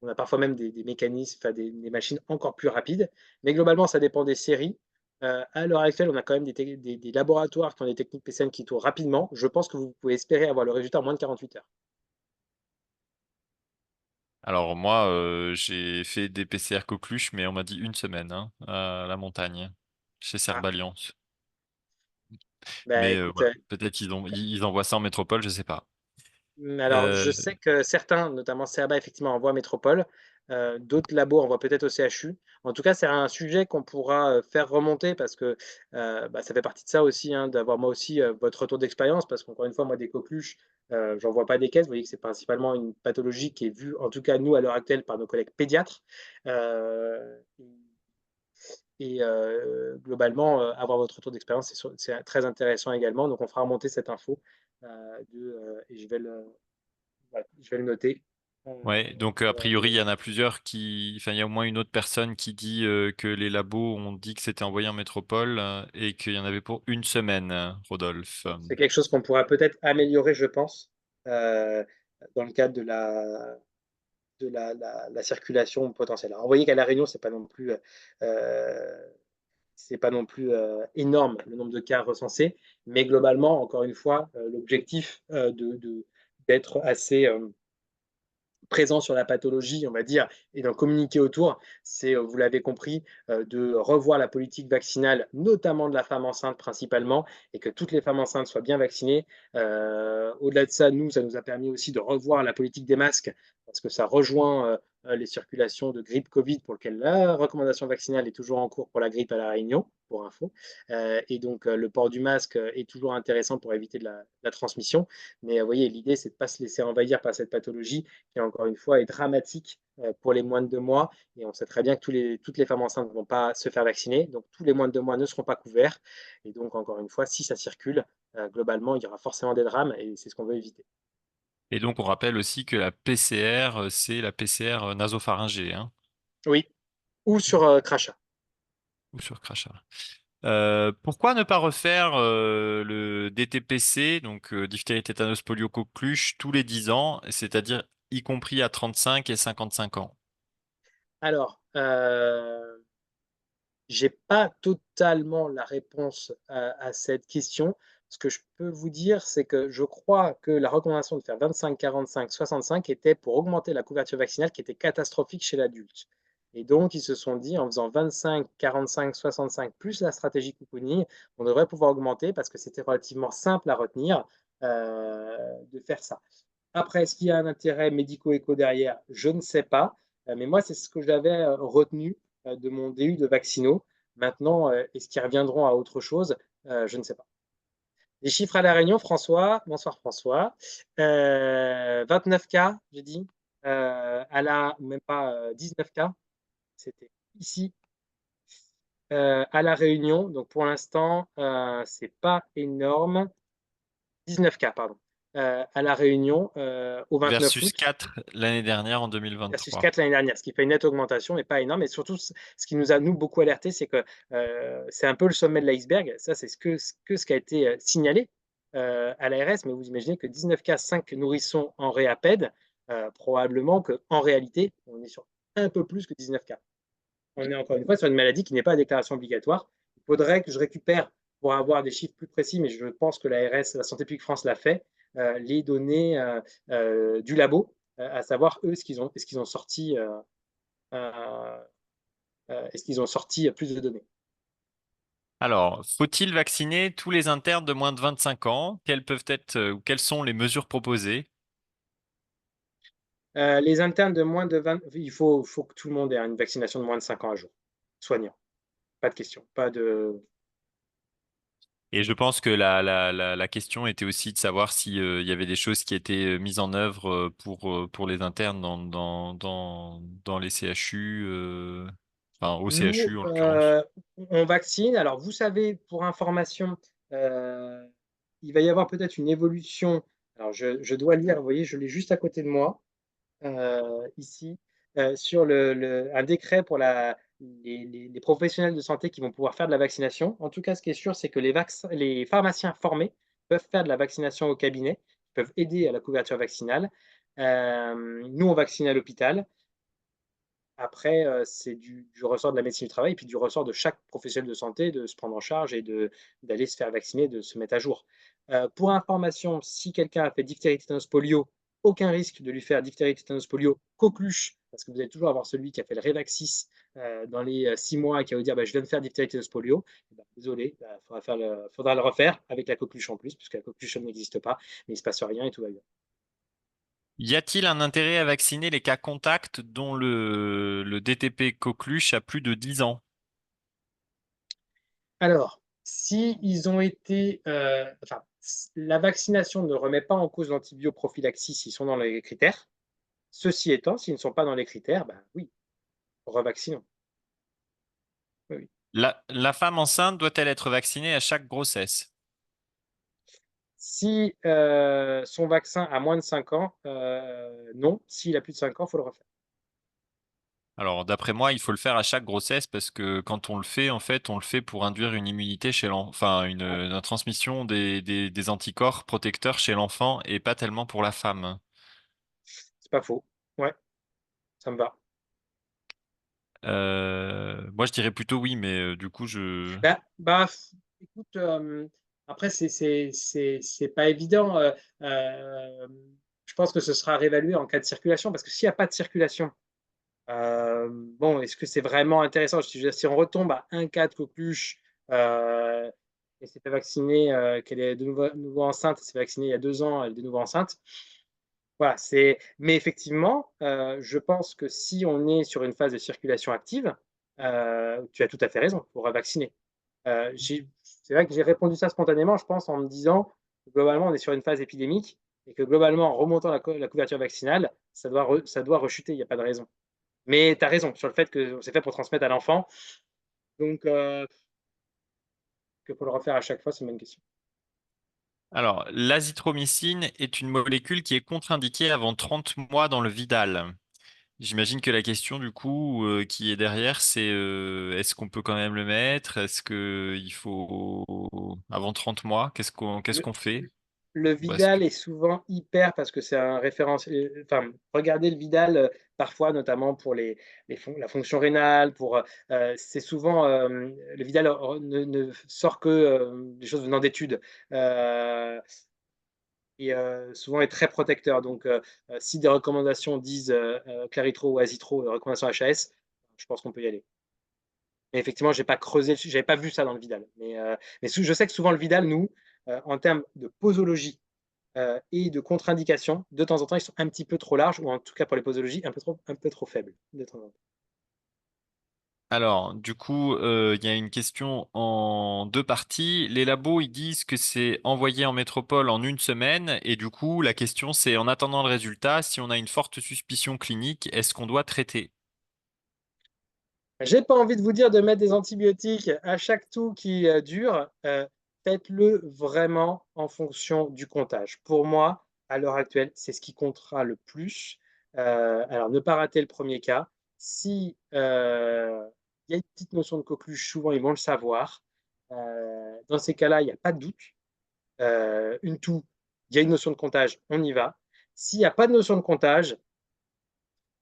On a parfois même des mécanismes, enfin des machines encore plus rapides, mais globalement, ça dépend des séries. À l'heure actuelle, on a quand même des laboratoires qui ont des techniques PCR qui tournent rapidement. Je pense que vous pouvez espérer avoir le résultat en moins de 48 heures.
Alors, moi, j'ai fait des PCR coqueluches, mais on m'a dit une semaine hein, à la montagne, chez
Ah,
Cerballiance.
bah
Mais
écoute,
voilà, peut-être qu'ils envoient ça en métropole, je sais pas.
alors, je
Euh,
sais que certains, notamment Cerba, effectivement, envoient Métropole. D'autres labos envoient peut-être au CHU. En tout cas, c'est un sujet qu'on pourra faire remonter parce que bah, ça fait partie de ça aussi, hein, d'avoir moi aussi votre retour d'expérience. Parce qu'encore une fois, moi, des coqueluches, j'en vois pas des caisses. Vous voyez que c'est principalement une pathologie qui est vue, en tout cas, nous, à l'heure actuelle, par nos collègues pédiatres. Euh, et globalement, avoir votre retour d'expérience, c'est très intéressant également. Donc, on fera remonter cette info et voilà, je vais le noter.
Ouais, donc a priori, il y en a plusieurs qui. Enfin, il y a au moins une autre personne qui dit que les labos ont dit que c'était envoyé en métropole et qu'il y en avait pour une semaine, Rodolphe.
C'est quelque chose qu'on pourra peut-être améliorer, je pense, euh, dans le cadre de la de la circulation potentielle. Alors, vous voyez qu'à La Réunion, c'est pas non plus énorme le nombre de cas recensés, mais globalement, encore une fois, l'objectif d'être assez présent sur la pathologie, on va dire, et d'en communiquer autour, c'est, vous l'avez compris, de revoir la politique vaccinale, notamment de la femme enceinte principalement, et que toutes les femmes enceintes soient bien vaccinées. Au-delà de ça, nous, ça nous a permis aussi de revoir la politique des masques, parce que ça rejoint les circulations de grippe Covid, pour lequel la recommandation vaccinale est toujours en cours pour la grippe à La Réunion, pour info. Et donc, le port du masque est toujours intéressant pour éviter de la transmission. Mais vous voyez, l'idée, c'est de ne pas se laisser envahir par cette pathologie qui, encore une fois, est dramatique pour les moins de 2 mois. Et on sait très bien que toutes les femmes enceintes ne vont pas se faire vacciner. Donc, tous les moins de 2 mois ne seront pas couverts. Et donc, encore une fois, si ça circule, globalement, il y aura forcément des drames et c'est ce qu'on veut éviter.
Et donc, on rappelle aussi que la PCR, c'est la PCR nasopharyngée, hein,
Oui, ou sur crachat.
ou sur crachat. Pourquoi ne pas refaire le DTPC, donc diphtérie, tétanos, polio, coqueluche, tous les 10 ans, c'est-à-dire y compris à 35 et 55 ans?
Alors, j'ai pas totalement la réponse à cette question. Ce que je peux vous dire, c'est que je crois que la recommandation de faire 25, 45, 65 était pour augmenter la couverture vaccinale qui était catastrophique chez l'adulte. Et donc, ils se sont dit, en faisant 25, 45, 65, plus la stratégie cocooning, on devrait pouvoir augmenter parce que c'était relativement simple à retenir de faire ça. Après, est-ce qu'il y a un intérêt médico-éco derrière? Je ne sais pas. Mais moi, c'est ce que j'avais retenu de mon DU de vaccino. Maintenant, est-ce qu'ils reviendront à autre chose? Je ne sais pas. Les chiffres à La Réunion, François. Bonsoir François. 29 cas, j'ai dit. À la, même pas 19 cas. C'était ici à La Réunion. Donc pour l'instant, c'est pas énorme. 19 cas, pardon. À La Réunion au 29
Versus
août.
4 l'année dernière en
Versus
2023.
4 l'année dernière, ce qui fait une nette augmentation, mais pas énorme. Et surtout, ce qui nous a, nous, beaucoup alerté, c'est que c'est un peu le sommet de l'iceberg. Ça, c'est ce qui a été signalé à l'ARS, mais vous imaginez que 19 cas, 5 nourrissons en réapède, probablement qu'en réalité, on est sur un peu plus que 19 cas. On est encore une fois sur une maladie qui n'est pas à déclaration obligatoire. Il faudrait que je récupère pour avoir des chiffres plus précis, mais je pense que l'ARS, la Santé publique France l'a fait, les données du labo, à savoir eux est-ce qu'ils ont sorti, euh, est-ce qu'ils ont sorti plus de données.
Alors, faut-il vacciner tous les internes de moins de 25 ans? Quelles peuvent être ou quelles sont les mesures proposées?
Les internes de moins de 20, faut que tout le monde ait une vaccination de moins de 5 ans à jour. Soignant, pas de question, pas de.
Et je pense que la question était aussi de savoir si, il y avait des choses qui étaient mises en œuvre pour les internes dans les CHU, enfin au
Nous,
CHU en l'occurrence.
on vaccine. Alors, vous savez, pour information, euh, il va y avoir peut-être une évolution. Alors, je dois lire, vous voyez, je l'ai juste à côté de moi, ici, sur un décret pour les professionnels de santé qui vont pouvoir faire de la vaccination. En tout cas, ce qui est sûr, c'est que les pharmaciens formés peuvent faire de la vaccination au cabinet, peuvent aider à la couverture vaccinale. Nous, on vaccine à l'hôpital. Après, c'est du ressort de la médecine du travail et puis du ressort de chaque professionnel de santé de se prendre en charge et d'aller se faire vacciner, de se mettre à jour. Pour information, si quelqu'un a fait diphtérie, tétanos, polio, aucun risque de lui faire diphtérie, tétanos, polio, coqueluche, parce que vous allez toujours avoir celui qui a fait le Révaxis dans les 6 mois et qui va vous dire bah, je viens de faire diphtérie, tétanos, polio. Eh ben, désolé, il faudra le refaire avec la coqueluche en plus, puisque la coqueluche n'existe pas, mais il ne se passe rien et tout va bien.
Y a-t-il un intérêt à vacciner les cas contacts dont le DTP coqueluche a plus de 10 ans?
Alors, si ils ont été, enfin, la vaccination ne remet pas en cause l'antibioprophylaxie s'ils sont dans les critères. Ceci étant, s'ils ne sont pas dans les critères, ben oui, revaccinons. Oui, oui.
La femme enceinte doit-elle être vaccinée à chaque grossesse?
Si son vaccin a moins de 5 ans, non. S'il a plus de 5 ans, il faut le refaire.
Alors, d'après moi, il faut le faire à chaque grossesse parce que quand on le fait, en fait, on le fait pour induire une immunité chez l'enfant, enfin,
Ouais,
une transmission des anticorps protecteurs chez l'enfant et pas tellement pour la femme.
c'est pas faux. Ouais. Ça me va.
Moi, je dirais plutôt oui, mais du coup, je.
Écoute, après c'est pas évident, je pense que ce sera réévalué en cas de circulation parce que s'il y a pas de circulation, bon, est-ce que c'est vraiment intéressant? Je veux dire, si on retombe à un cas de coqueluche, heu, et s'est fait vacciner, qu'elle est de nouveau enceinte, elle s'est fait vacciner il y a 2 ans, elle est de nouveau enceinte. Voilà, mais effectivement, je pense que si on est sur une phase de circulation active, tu as tout à fait raison, pour vacciner. C'est vrai que j'ai répondu ça spontanément, je pense, en me disant, globalement, on est sur une phase épidémique et que globalement, en remontant la couverture vaccinale, ça doit rechuter, il y a pas de raison. Mais tu as raison sur le fait que c'est fait pour transmettre à l'enfant, donc que pour le refaire à chaque fois, c'est une bonne question.
Alors, l'azithromycine est une molécule qui est contre-indiquée avant 30 mois dans le Vidal. J'imagine que la question, du coup, qui est derrière, c'est est-ce qu'on peut quand même le mettre? Est-ce que il faut avant 30 mois? Qu'est-ce qu'on fait?
Le
Ou est-ce que-
Vidal est souvent hyper parce que c'est un référence enfin, regardez le Vidal, parfois notamment pour la fonction rénale, c'est souvent, le Vidal ne sort que, des choses venant d'études, heu souvent est très protecteur donc si des recommandations disent, Claritro ou Azitro, recommandations HAS, je pense qu'on peut y aller. Mais effectivement, j'ai pas creusé, j'avais pas vu ça dans le Vidal, mais je sais que souvent le Vidal, nous, en termes de posologie et de contre-indications, de temps en temps, ils sont un petit peu trop larges ou en tout cas pour les posologies, un peu trop faibles de temps en temps.
Alors, du coup, il y a une question en deux parties. Les labos, ils disent que c'est envoyé en métropole en une semaine, et du coup, la question, c'est en attendant le résultat, si on a une forte suspicion clinique, est-ce qu'on doit traiter?
J'ai pas envie de vous dire de mettre des antibiotiques à chaque toux qui, dure, faites-le vraiment en fonction du comptage. Pour moi, à l'heure actuelle, c'est ce qui comptera le plus. Alors ne pas rater le premier cas. Si, il y a une petite notion de coqueluche, souvent ils vont le savoir. Dans ces cas-là, il y a pas de doute. Une toux, il y a une notion de comptage, on y va. S'il y a pas de notion de comptage,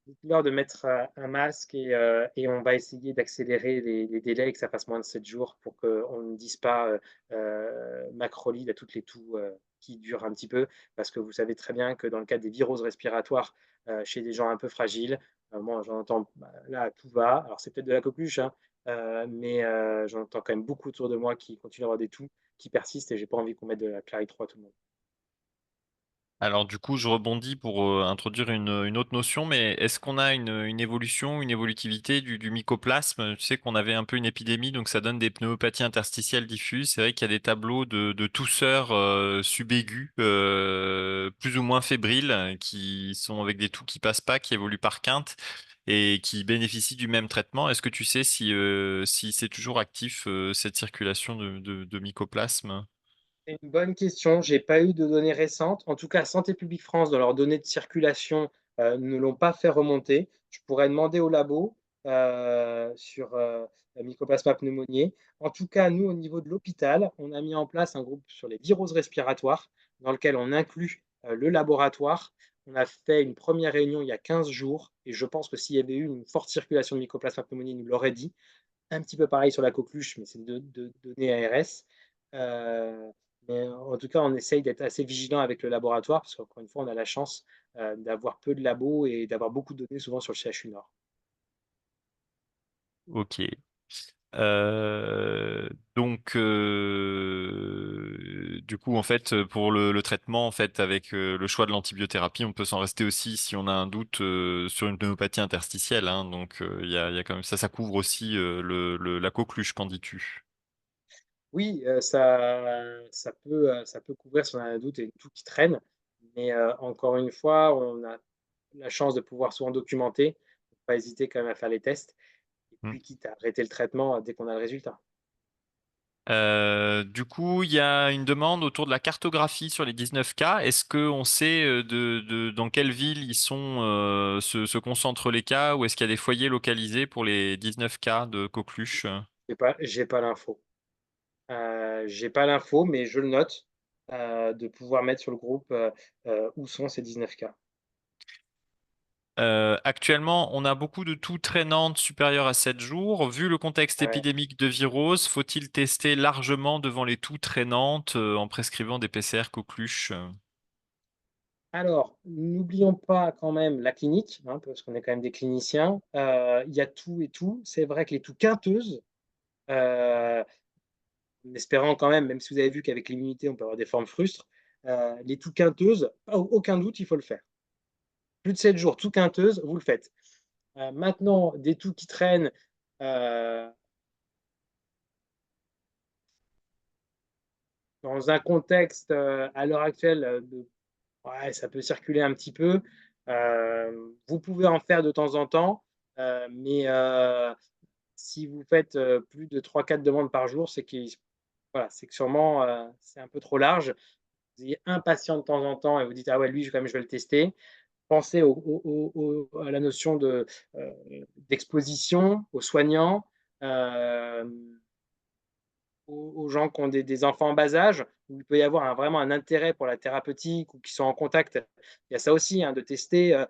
dites-leur de mettre, un masque et on va essayer d'accélérer les délais et que ça fasse moins de 7 jours pour qu'on ne dise pas, macrolide à toutes les toux, qui durent un petit peu. Parce que vous savez très bien que dans le cas des viroses respiratoires, chez des gens un peu fragiles, moi j'en entends, bah, là tout va. Alors c'est peut-être de la coqueluche, hein, mais j'en entends quand même beaucoup autour de moi qui continuent à avoir des toux qui persistent et j'ai pas envie qu'on mette de la Claritro à tout le monde.
Alors du coup, je rebondis pour introduire une autre notion, mais est-ce qu'on a une évolution, une évolutivité du mycoplasme? Tu sais qu'on avait un peu une épidémie, donc ça donne des pneumopathies interstitielles diffuses. C'est vrai qu'il y a des tableaux de tousseurs subaigus, plus ou moins fébriles, qui sont avec des toux qui passent pas, qui évoluent par quinte et qui bénéficient du même traitement. Est-ce que tu sais si c'est toujours actif, cette circulation de mycoplasme?
C'est une bonne question. J'ai pas eu de données récentes. En tout cas, Santé publique France, dans leurs données de circulation, ne l'ont pas fait remonter. Je pourrais demander au labo, sur, la Mycoplasma pneumoniae. En tout cas, nous, au niveau de l'hôpital, on a mis en place un groupe sur les viroses respiratoires, dans lequel on inclut, le laboratoire. On a fait une première réunion il y a 15 jours et je pense que s'il y avait eu une forte circulation de Mycoplasma pneumoniae, ils nous l'auraient dit. Un petit peu pareil sur la coqueluche, mais c'est de données ARS. Heu, mais en tout cas, on essaye d'être assez vigilant avec le laboratoire parce qu'encore une fois, on a la chance, d'avoir peu de labos et d'avoir beaucoup de données souvent sur le CHU Nord.
Ok. Donc, du coup, en fait, pour le traitement, en fait, avec le choix de l'antibiothérapie, on peut s'en rester aussi si on a un doute sur une pneumopathie interstitielle, hein. Donc, il y a quand même ça couvre aussi la coqueluche, qu'en dis-tu?
Oui, ça peut couvrir si on a un doute et tout qui traîne, mais encore une fois, on a la chance de pouvoir souvent documenter, faut pas hésiter quand même à faire les tests et
Hmm.
puis quitte à arrêter le traitement, dès qu'on a le résultat.
Du coup, il y a une demande autour de la cartographie sur les 19 cas. Est-ce qu'on sait dans quelle ville ils sont, se concentrent les cas, ou est-ce qu'il y a des foyers localisés pour les 19 cas de coqueluche?
J'ai pas l'info. J'ai pas l'info, mais je le note, de pouvoir mettre sur le groupe, où sont ces 19 cas.
Actuellement, on a beaucoup de toux traînantes supérieures à 7 jours. Vu le contexte
Ouais.
épidémique de virose, faut-il tester largement devant les toux traînantes en prescrivant des PCR coqueluches?
Alors, n'oublions pas quand même la clinique, hein, parce qu'on est quand même des cliniciens. Il y a tout et tout. C'est vrai que les toux quinteuses, heu, en espérant quand même si vous avez vu qu'avec l'immunité, on peut avoir des formes frustres, les toux quinteuses, aucun doute, il faut le faire. Plus de 7 jours, toux quinteuse, vous le faites. Maintenant, des toux qui traînent, heu, dans un contexte, à l'heure actuelle, de ouais, ça peut circuler un petit peu. Vous pouvez en faire de temps en temps, mais si vous faites, plus de 3-4 demandes par jour, voilà, c'est que sûrement, c'est un peu trop large. Vous ayez un patient de temps en temps et vous dites: «Ah ouais, lui, quand même, je vais le tester». Pensez à la notion d'exposition, aux soignants, hem, aux gens qui ont des enfants en bas âge, où il peut y avoir vraiment un intérêt pour la thérapeutique ou qui sont en contact. Il y a ça aussi, hein, de tester,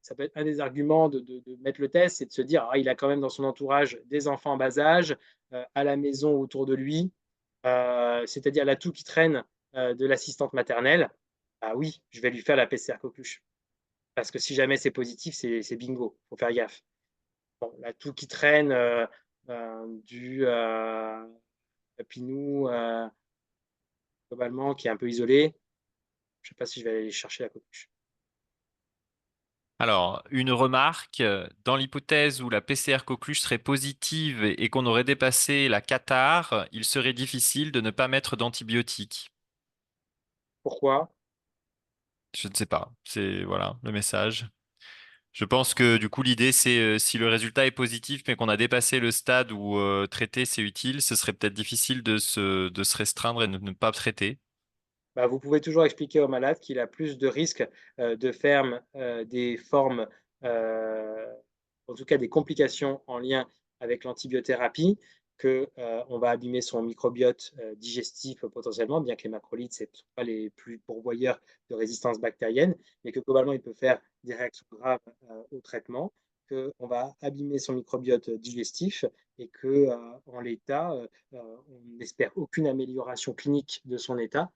ça peut être un des arguments de mettre le test, c'est de se dire: «Ah, il a quand même dans son entourage des enfants en bas âge, à la maison autour de lui», c'est-à-dire l'atout qui traîne, de l'assistante maternelle. Ah oui, je vais lui faire la PCR coqueluche. Parce que si jamais c'est positif, c'est bingo, faut faire gaffe. Bon, l'atout qui traîne, du, papinou, globalement qui est un peu isolé, je sais pas si je vais aller chercher la coqueluche.
Alors, une remarque, dans l'hypothèse où la PCR coqueluche serait positive et qu'on aurait dépassé la cathare, il serait difficile de ne pas mettre d'antibiotiques.
Pourquoi?
Je ne sais pas. C'est voilà le message. Je pense que du coup l'idée c'est si le résultat est positif mais qu'on a dépassé le stade où traiter c'est utile, ce serait peut-être difficile de se restreindre et de ne pas traiter.
Bah, vous pouvez toujours expliquer au malade qu'il a plus de risques, de faire, des formes, heu, en tout cas des complications en lien avec l'antibiothérapie, que, on va abîmer son microbiote, digestif, potentiellement, bien que les macrolides, c'est pas les plus pourvoyeurs de résistance bactérienne, mais que globalement, il peut faire des réactions graves, au traitement, qu'on va abîmer son microbiote, digestif et que, en l'état, on n'espère aucune amélioration clinique de son état,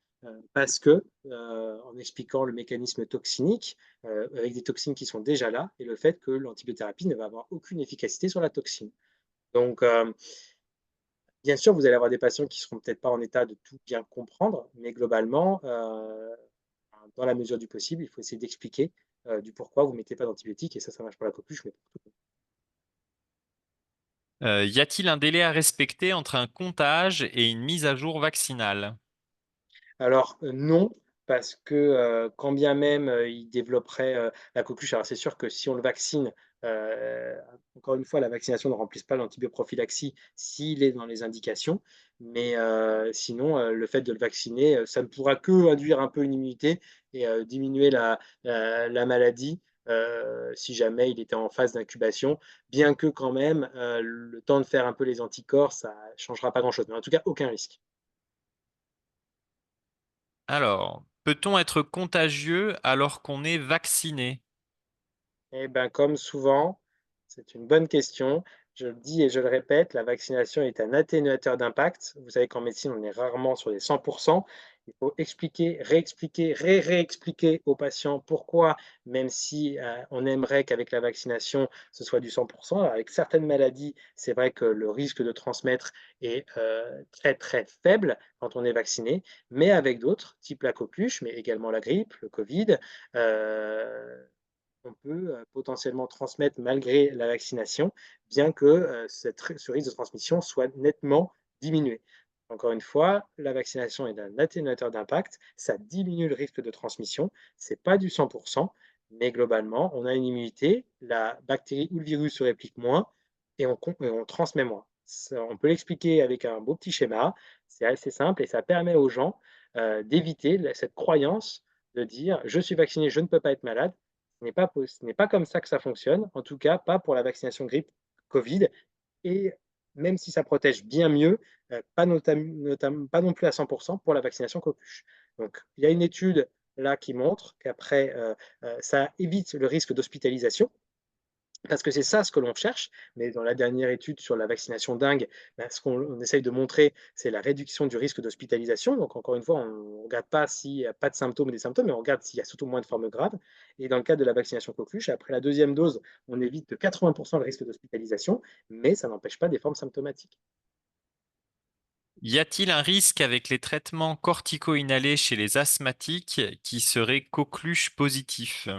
parce que, en expliquant le mécanisme toxinique, avec des toxines qui sont déjà là et le fait que l'antibiothérapie ne va avoir aucune efficacité sur la toxine. Donc, bien sûr, vous allez avoir des patients qui seront peut-être pas en état de tout bien comprendre, mais globalement, dans la mesure du possible, il faut essayer d'expliquer, du pourquoi vous ne mettez pas d'antibiotiques et ça marche pour la coqueluche, mais pour tout.
Y a-t-il un délai à respecter entre un comptage et une mise à jour vaccinale?
Alors, non, parce que, quand bien même, il développerait, la coqueluche, alors c'est sûr que si on le vaccine, heu, encore une fois, la vaccination ne remplisse pas l'antibioprophylaxie s'il est dans les indications, mais sinon, le fait de le vacciner, ça ne pourra qu'induire un peu une immunité et diminuer la maladie, si jamais il était en phase d'incubation, bien que quand même, le temps de faire un peu les anticorps, ça changera pas grand-chose, mais en tout cas, aucun risque.
Alors, peut-on être contagieux alors qu'on est vacciné?
Eh ben, comme souvent, c'est une bonne question. Je le dis et je le répète, la vaccination est un atténuateur d'impact. Vous savez qu'en médecine, on est rarement sur les 100%. Il faut expliquer, réexpliquer, réexpliquer aux patients pourquoi, même si on aimerait qu'avec la vaccination, ce soit du 100%. Alors, avec certaines maladies, c'est vrai que le risque de transmettre est très, très faible quand on est vacciné, mais avec d'autres, type la coqueluche, mais également la grippe, le Covid, euh, on peut, potentiellement transmettre malgré la vaccination, bien que, ce risque de transmission soit nettement diminué. Encore une fois, la vaccination est un atténuateur d'impact, ça diminue le risque de transmission, c'est pas du 100, mais globalement, on a une immunité, la bactérie ou le virus se réplique moins et on transmet moins. Ça, on peut l'expliquer avec un beau petit schéma, c'est assez simple et ça permet aux gens, d'éviter cette croyance de dire: «Je suis vacciné, je ne peux pas être malade». Ce n'est pas comme ça que ça fonctionne, en tout cas pas pour la vaccination grippe Covid et même si ça protège bien mieux, pas non plus à 100 pour la vaccination coqueluche. Donc il y a une étude là qui montrent qu'après, ça évite le risque d'hospitalisation. Parce que c'est ça ce que l'on cherche, mais dans la dernière étude sur la vaccination dingue, bah, ce qu'on essaye de montrer, c'est la réduction du risque d'hospitalisation. Donc encore une fois, on ne regarde pas s'il n'y a pas de symptômes ou des symptômes, mais on regarde s'il y a surtout moins de formes graves. Et dans le cadre de la vaccination coqueluche, après la deuxième dose, on évite de 80% le risque d'hospitalisation, mais ça n'empêche pas des formes symptomatiques.
Y a-t-il un risque avec les traitements cortico-inhalés chez les asthmatiques qui seraient coqueluche positifs?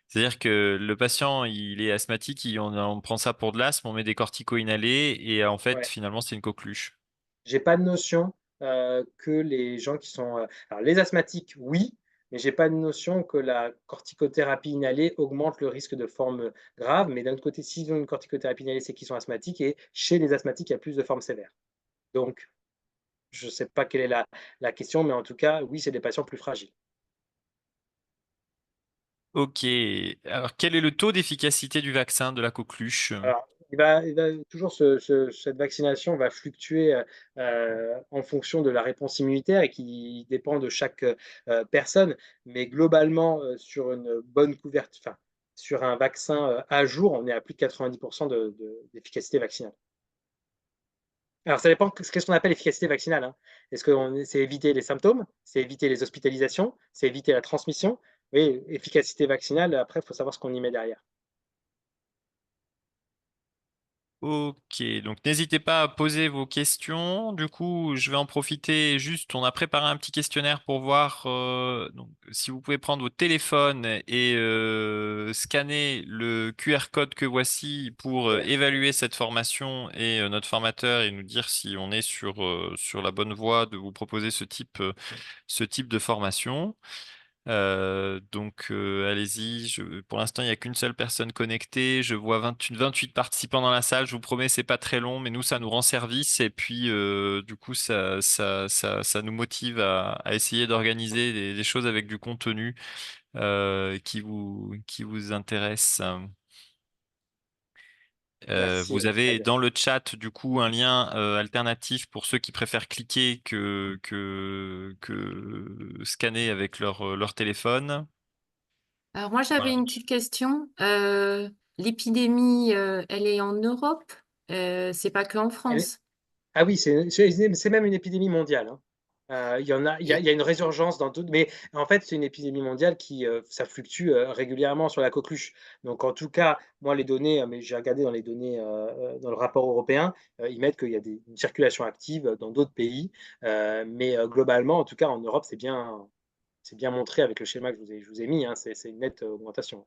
C'est-à-dire que le patient, il est asthmatique, on prend ça pour de l'asthme, on met des corticos inhalés et en fait,
Ouais.
finalement, c'est une coqueluche.
J'ai pas de notion, que les gens qui sont, alors les asthmatiques, oui, mais j'ai pas de notion que la corticothérapie inhalée augmente le risque de formes, graves. Mais d'un autre côté, s'ils ont une corticothérapie inhalée, c'est qu'ils sont asthmatiques et chez les asthmatiques, il y a plus de formes sévères. Donc je sais pas quelle est la question, mais en tout cas, oui, c'est des patients plus fragiles.
Ok. Alors, quel est le taux d'efficacité du vaccin de la coqueluche?
Alors, il va toujours cette vaccination va fluctuer, en fonction de la réponse immunitaire et qui dépend de chaque, personne. Mais globalement, sur une bonne couverture, enfin, sur un vaccin, à jour, on est à plus de 90 d'efficacité vaccinale. Alors ça dépend qu'est-ce qu'on appelle efficacité vaccinale, hein. Est-ce que c'est éviter les symptômes? C'est éviter les hospitalisations? C'est éviter la transmission? Oui, efficacité vaccinale, après, il faut savoir ce qu'on y met derrière.
Ok, donc n'hésitez pas à poser vos questions. Du coup, je vais en profiter juste. On a préparé un petit questionnaire pour voir donc, si vous pouvez prendre votre téléphone et scanner le QR code que voici pour
Ouais,
évaluer cette formation et notre formateur et nous dire si on est sur la bonne voie de vous proposer ce type de formation. Allez-y. Pour l'instant, il n'y a qu'une seule personne connectée. Je vois 28 participants dans la salle. Je vous promets, c'est pas très long, mais nous, ça nous rend service. Et puis, du coup, ça nous motive à essayer d'organiser des choses avec du contenu qui vous intéresse.
merci,
Vous
ouais, très
avez
bien.
dans le chat du coup un lien alternatif pour ceux qui préfèrent cliquer que scanner avec leur téléphone.
Alors moi, j'avais
Voilà.
une petite question. L'épidémie, elle est en Europe? C'est pas qu'en
Elle
France.
Ah oui, c'est même une épidémie mondiale, hein. Il y en a il
Et,
y a une résurgence dans d'autres, mais en fait, c'est une épidémie mondiale qui, ça fluctue, régulièrement sur la coqueluche. Donc en tout cas, moi les données, mais j'ai regardé dans les données, dans le rapport européen, ils mettent qu'il y a une circulation active dans d'autres pays, mais globalement, en tout cas en Europe, c'est bien montré avec le schéma que je vous ai mis, hein, c'est une nette augmentation.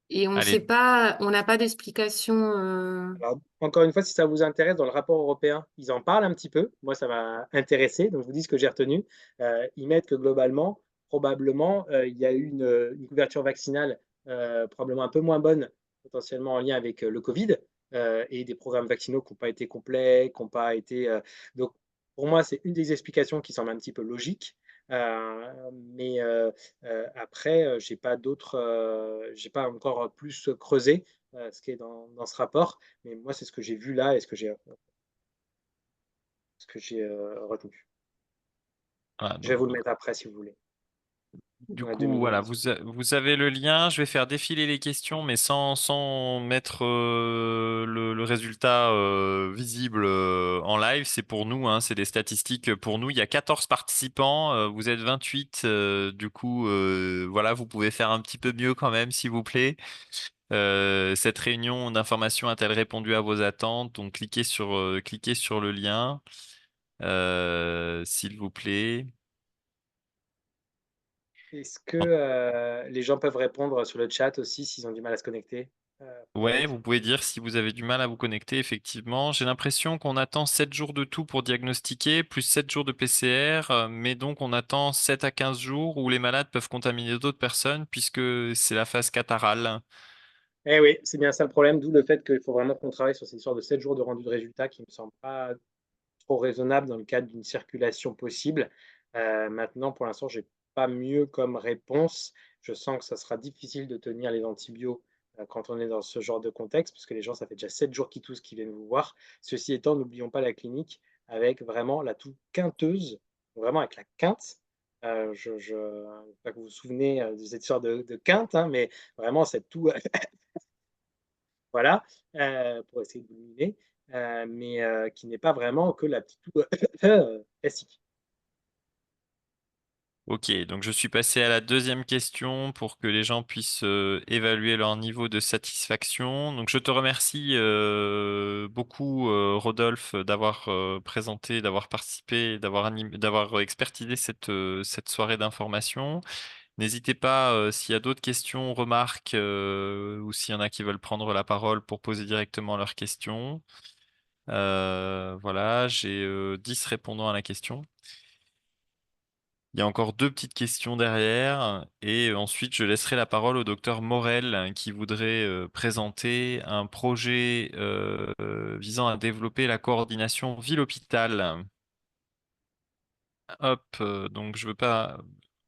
et on sait
Allez,
pas, on n'a pas d'explication.
Alors, encore une fois, si ça vous intéresse, dans le rapport européen, ils en parlent un petit peu. Moi, ça m'a intéressé, donc je vous dis ce que j'ai retenu. Ils mettent que globalement, probablement, il y a eu une couverture vaccinale, probablement un peu moins bonne, potentiellement en lien avec, le covid, et des programmes vaccinaux qui n'ont pas été complets, qui n'ont pas été, donc pour moi, c'est une des explications qui semble un petit peu logique. Mais après, j'ai pas encore plus creusé, ce qui est dans ce rapport. Mais moi, c'est ce que j'ai vu là et ce que j'ai retenu.
voilà,
Je vais
donc,
vous le mettre après si vous voulez,
du
dans la
coup, voilà,
demi-heure.
vous avez le lien. Je vais faire défiler les questions, mais sans mettre le résultat visible en live. C'est pour nous, hein, c'est des statistiques pour nous. Il y a 14 participants, vous êtes 28. Du coup, voilà, vous pouvez faire un petit peu mieux quand même, s'il vous plaît. Cette réunion d'information a-t-elle répondu à vos attentes? Donc, cliquez sur le lien, s'il vous plaît.
Est-ce que les gens peuvent répondre sur le chat aussi s'ils ont du mal à se connecter?
Ouais,
Peut-être.
vous pouvez dire si vous avez du mal à vous connecter, effectivement. J'ai l'impression qu'on attend 7 jours de tout pour diagnostiquer, plus 7 jours de PCR, mais donc on attend 7 à 15 jours où les malades peuvent contaminer d'autres personnes puisque c'est la phase catarrhale.
Eh oui, c'est bien ça le problème, d'où le fait qu'il faut vraiment qu'on travaille sur cette histoire de 7 jours de rendu de résultats qui me semble pas trop raisonnable dans le cadre d'une circulation possible. Maintenant, pour l'instant, j'ai pas mieux comme réponse. Je sens que ça sera difficile de tenir les antibiotiques quand on est dans ce genre de contexte, puisque les gens, ça fait déjà 7 jours qu'ils toussent, qu'ils viennent vous voir. Ceci étant, n'oublions pas la clinique avec vraiment la toux quinteuse, vraiment avec la quinte, Pas que vous vous souvenez de cette histoire de quinte, hein, mais vraiment cette toux, voilà, pour essayer de vous miner, mais qui n'est pas vraiment que la petite toux classique.
Ok, donc je suis passé à la deuxième question pour que les gens puissent évaluer leur niveau de satisfaction. Donc je te remercie beaucoup, Rodolphe, d'avoir présenté, d'avoir participé, d'avoir expertisé cette soirée d'information. N'hésitez pas, s'il y a d'autres questions, remarques, ou s'il y en a qui veulent prendre la parole pour poser directement leurs questions. Voilà, j'ai 10 répondants à la question. Il y a encore deux petites questions derrière et ensuite je laisserai la parole au docteur Morel qui voudrait présenter un projet visant à développer la coordination ville-hôpital. Hop, donc je veux pas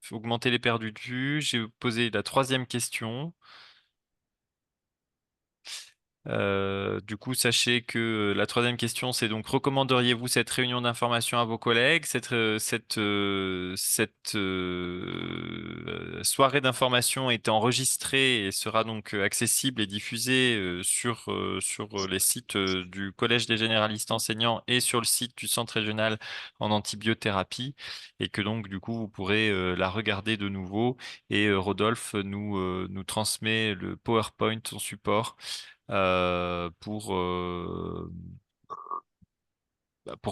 augmenter les perdus de vue. J'ai posé la troisième question. Du coup, sachez que la troisième question, c'est donc recommanderiez-vous cette réunion d'information à vos collègues? Cette soirée d'information est enregistrée et sera donc accessible et diffusée sur les sites du Collège des généralistes enseignants et sur le site du Centre régional en antibiothérapie et que donc du coup vous pourrez la regarder de nouveau et Rodolphe nous transmet le PowerPoint, son support pour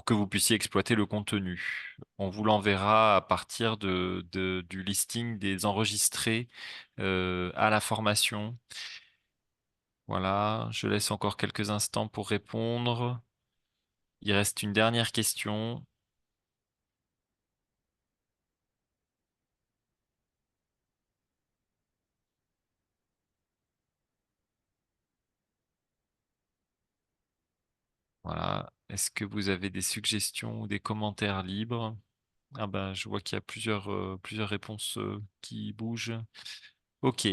que vous puissiez exploiter le contenu. On vous l'enverra à partir du listing des enregistrés à la formation. Voilà, je laisse encore quelques instants pour répondre. Il reste une dernière question. Voilà. Est-ce que vous avez des suggestions ou des commentaires libres? Ah ben, je vois qu'il y a plusieurs réponses qui bougent. Ok.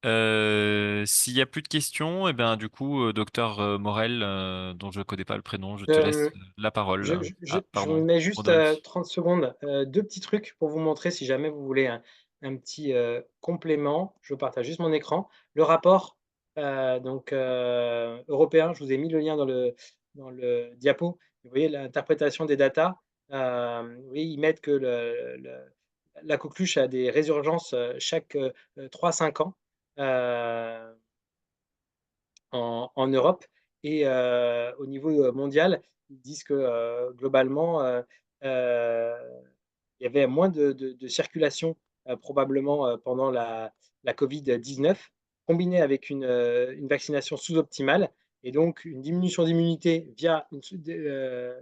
S'il n'y a plus de questions, et ben du coup, docteur Morel, dont je ne connais pas le prénom, je te laisse
Hem,
la parole. Ah,
je me
pardon,
mets juste,
Rodolphe.
30 secondes, 2 petits trucs pour vous montrer si jamais vous voulez un petit, complément. Je partage juste mon écran. Le rapport, européen, je vous ai mis le lien dans le diapo. Vous voyez l'interprétation des datas, oui, ils mettent que la coqueluche a des résurgences, chaque, 3-5 ans. Heu en Europe et au niveau, mondial, ils disent que, globalement, heu, il y avait moins de circulation, probablement, pendant la Covid-19, combiné avec une vaccination sous-optimale et donc une diminution d'immunité via une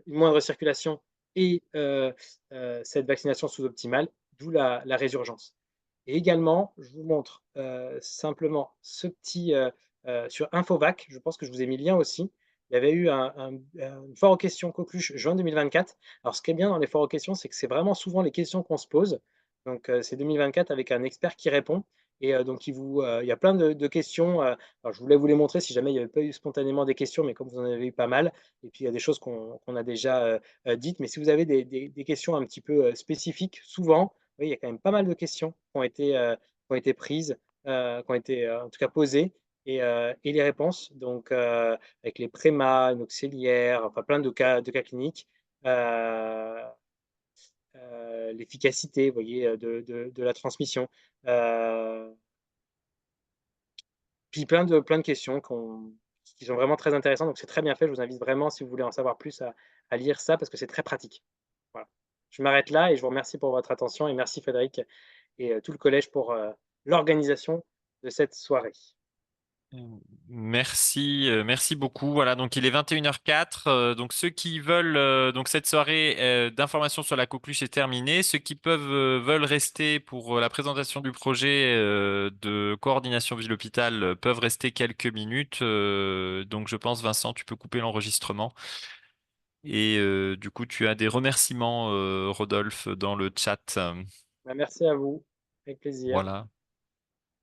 moindre circulation et cette vaccination sous-optimale, d'où la résurgence. Et également, je vous montre, simplement ce petit, sur Infovac, je pense que je vous ai mis le lien aussi. Il y avait eu une foire aux questions Coqueluche juin 2024. Alors ce qui est bien dans les foires aux questions, c'est que c'est vraiment souvent les questions qu'on se pose. Donc c'est 2024 avec un expert qui répond et donc il y a plein de questions, alors je voulais vous les montrer si jamais il n'y avait pas eu spontanément des questions, mais comme vous en avez eu pas mal et puis il y a des choses qu'on a déjà, dites. Mais si vous avez des questions un petit peu, spécifiques, souvent, oui, il y a quand même pas mal de questions qui ont été prises, qui ont été, en tout cas posées et les réponses donc avec les prémas, une auxiliaire, enfin plein de cas cliniques, heu l'efficacité, vous voyez, de la transmission, heu, puis plein de questions qui sont vraiment très intéressantes, donc c'est très bien fait. Je vous invite vraiment, si vous voulez en savoir plus, à lire ça parce que c'est très pratique. Voilà. Je m'arrête là et je vous remercie pour votre attention et merci Frédéric et tout le collège pour, l'organisation de cette soirée.
Merci beaucoup. Voilà, donc il est 21h04. Donc ceux qui veulent, donc cette soirée d'information sur la coqueluche est terminée. Ceux qui veulent rester pour la présentation du projet de coordination ville-hôpital peuvent rester quelques minutes. Donc je pense, Vincent, tu peux couper l'enregistrement. Et du coup, tu as des remerciements, Rodolphe, dans le chat.
Bah, merci à vous, avec plaisir.
Voilà.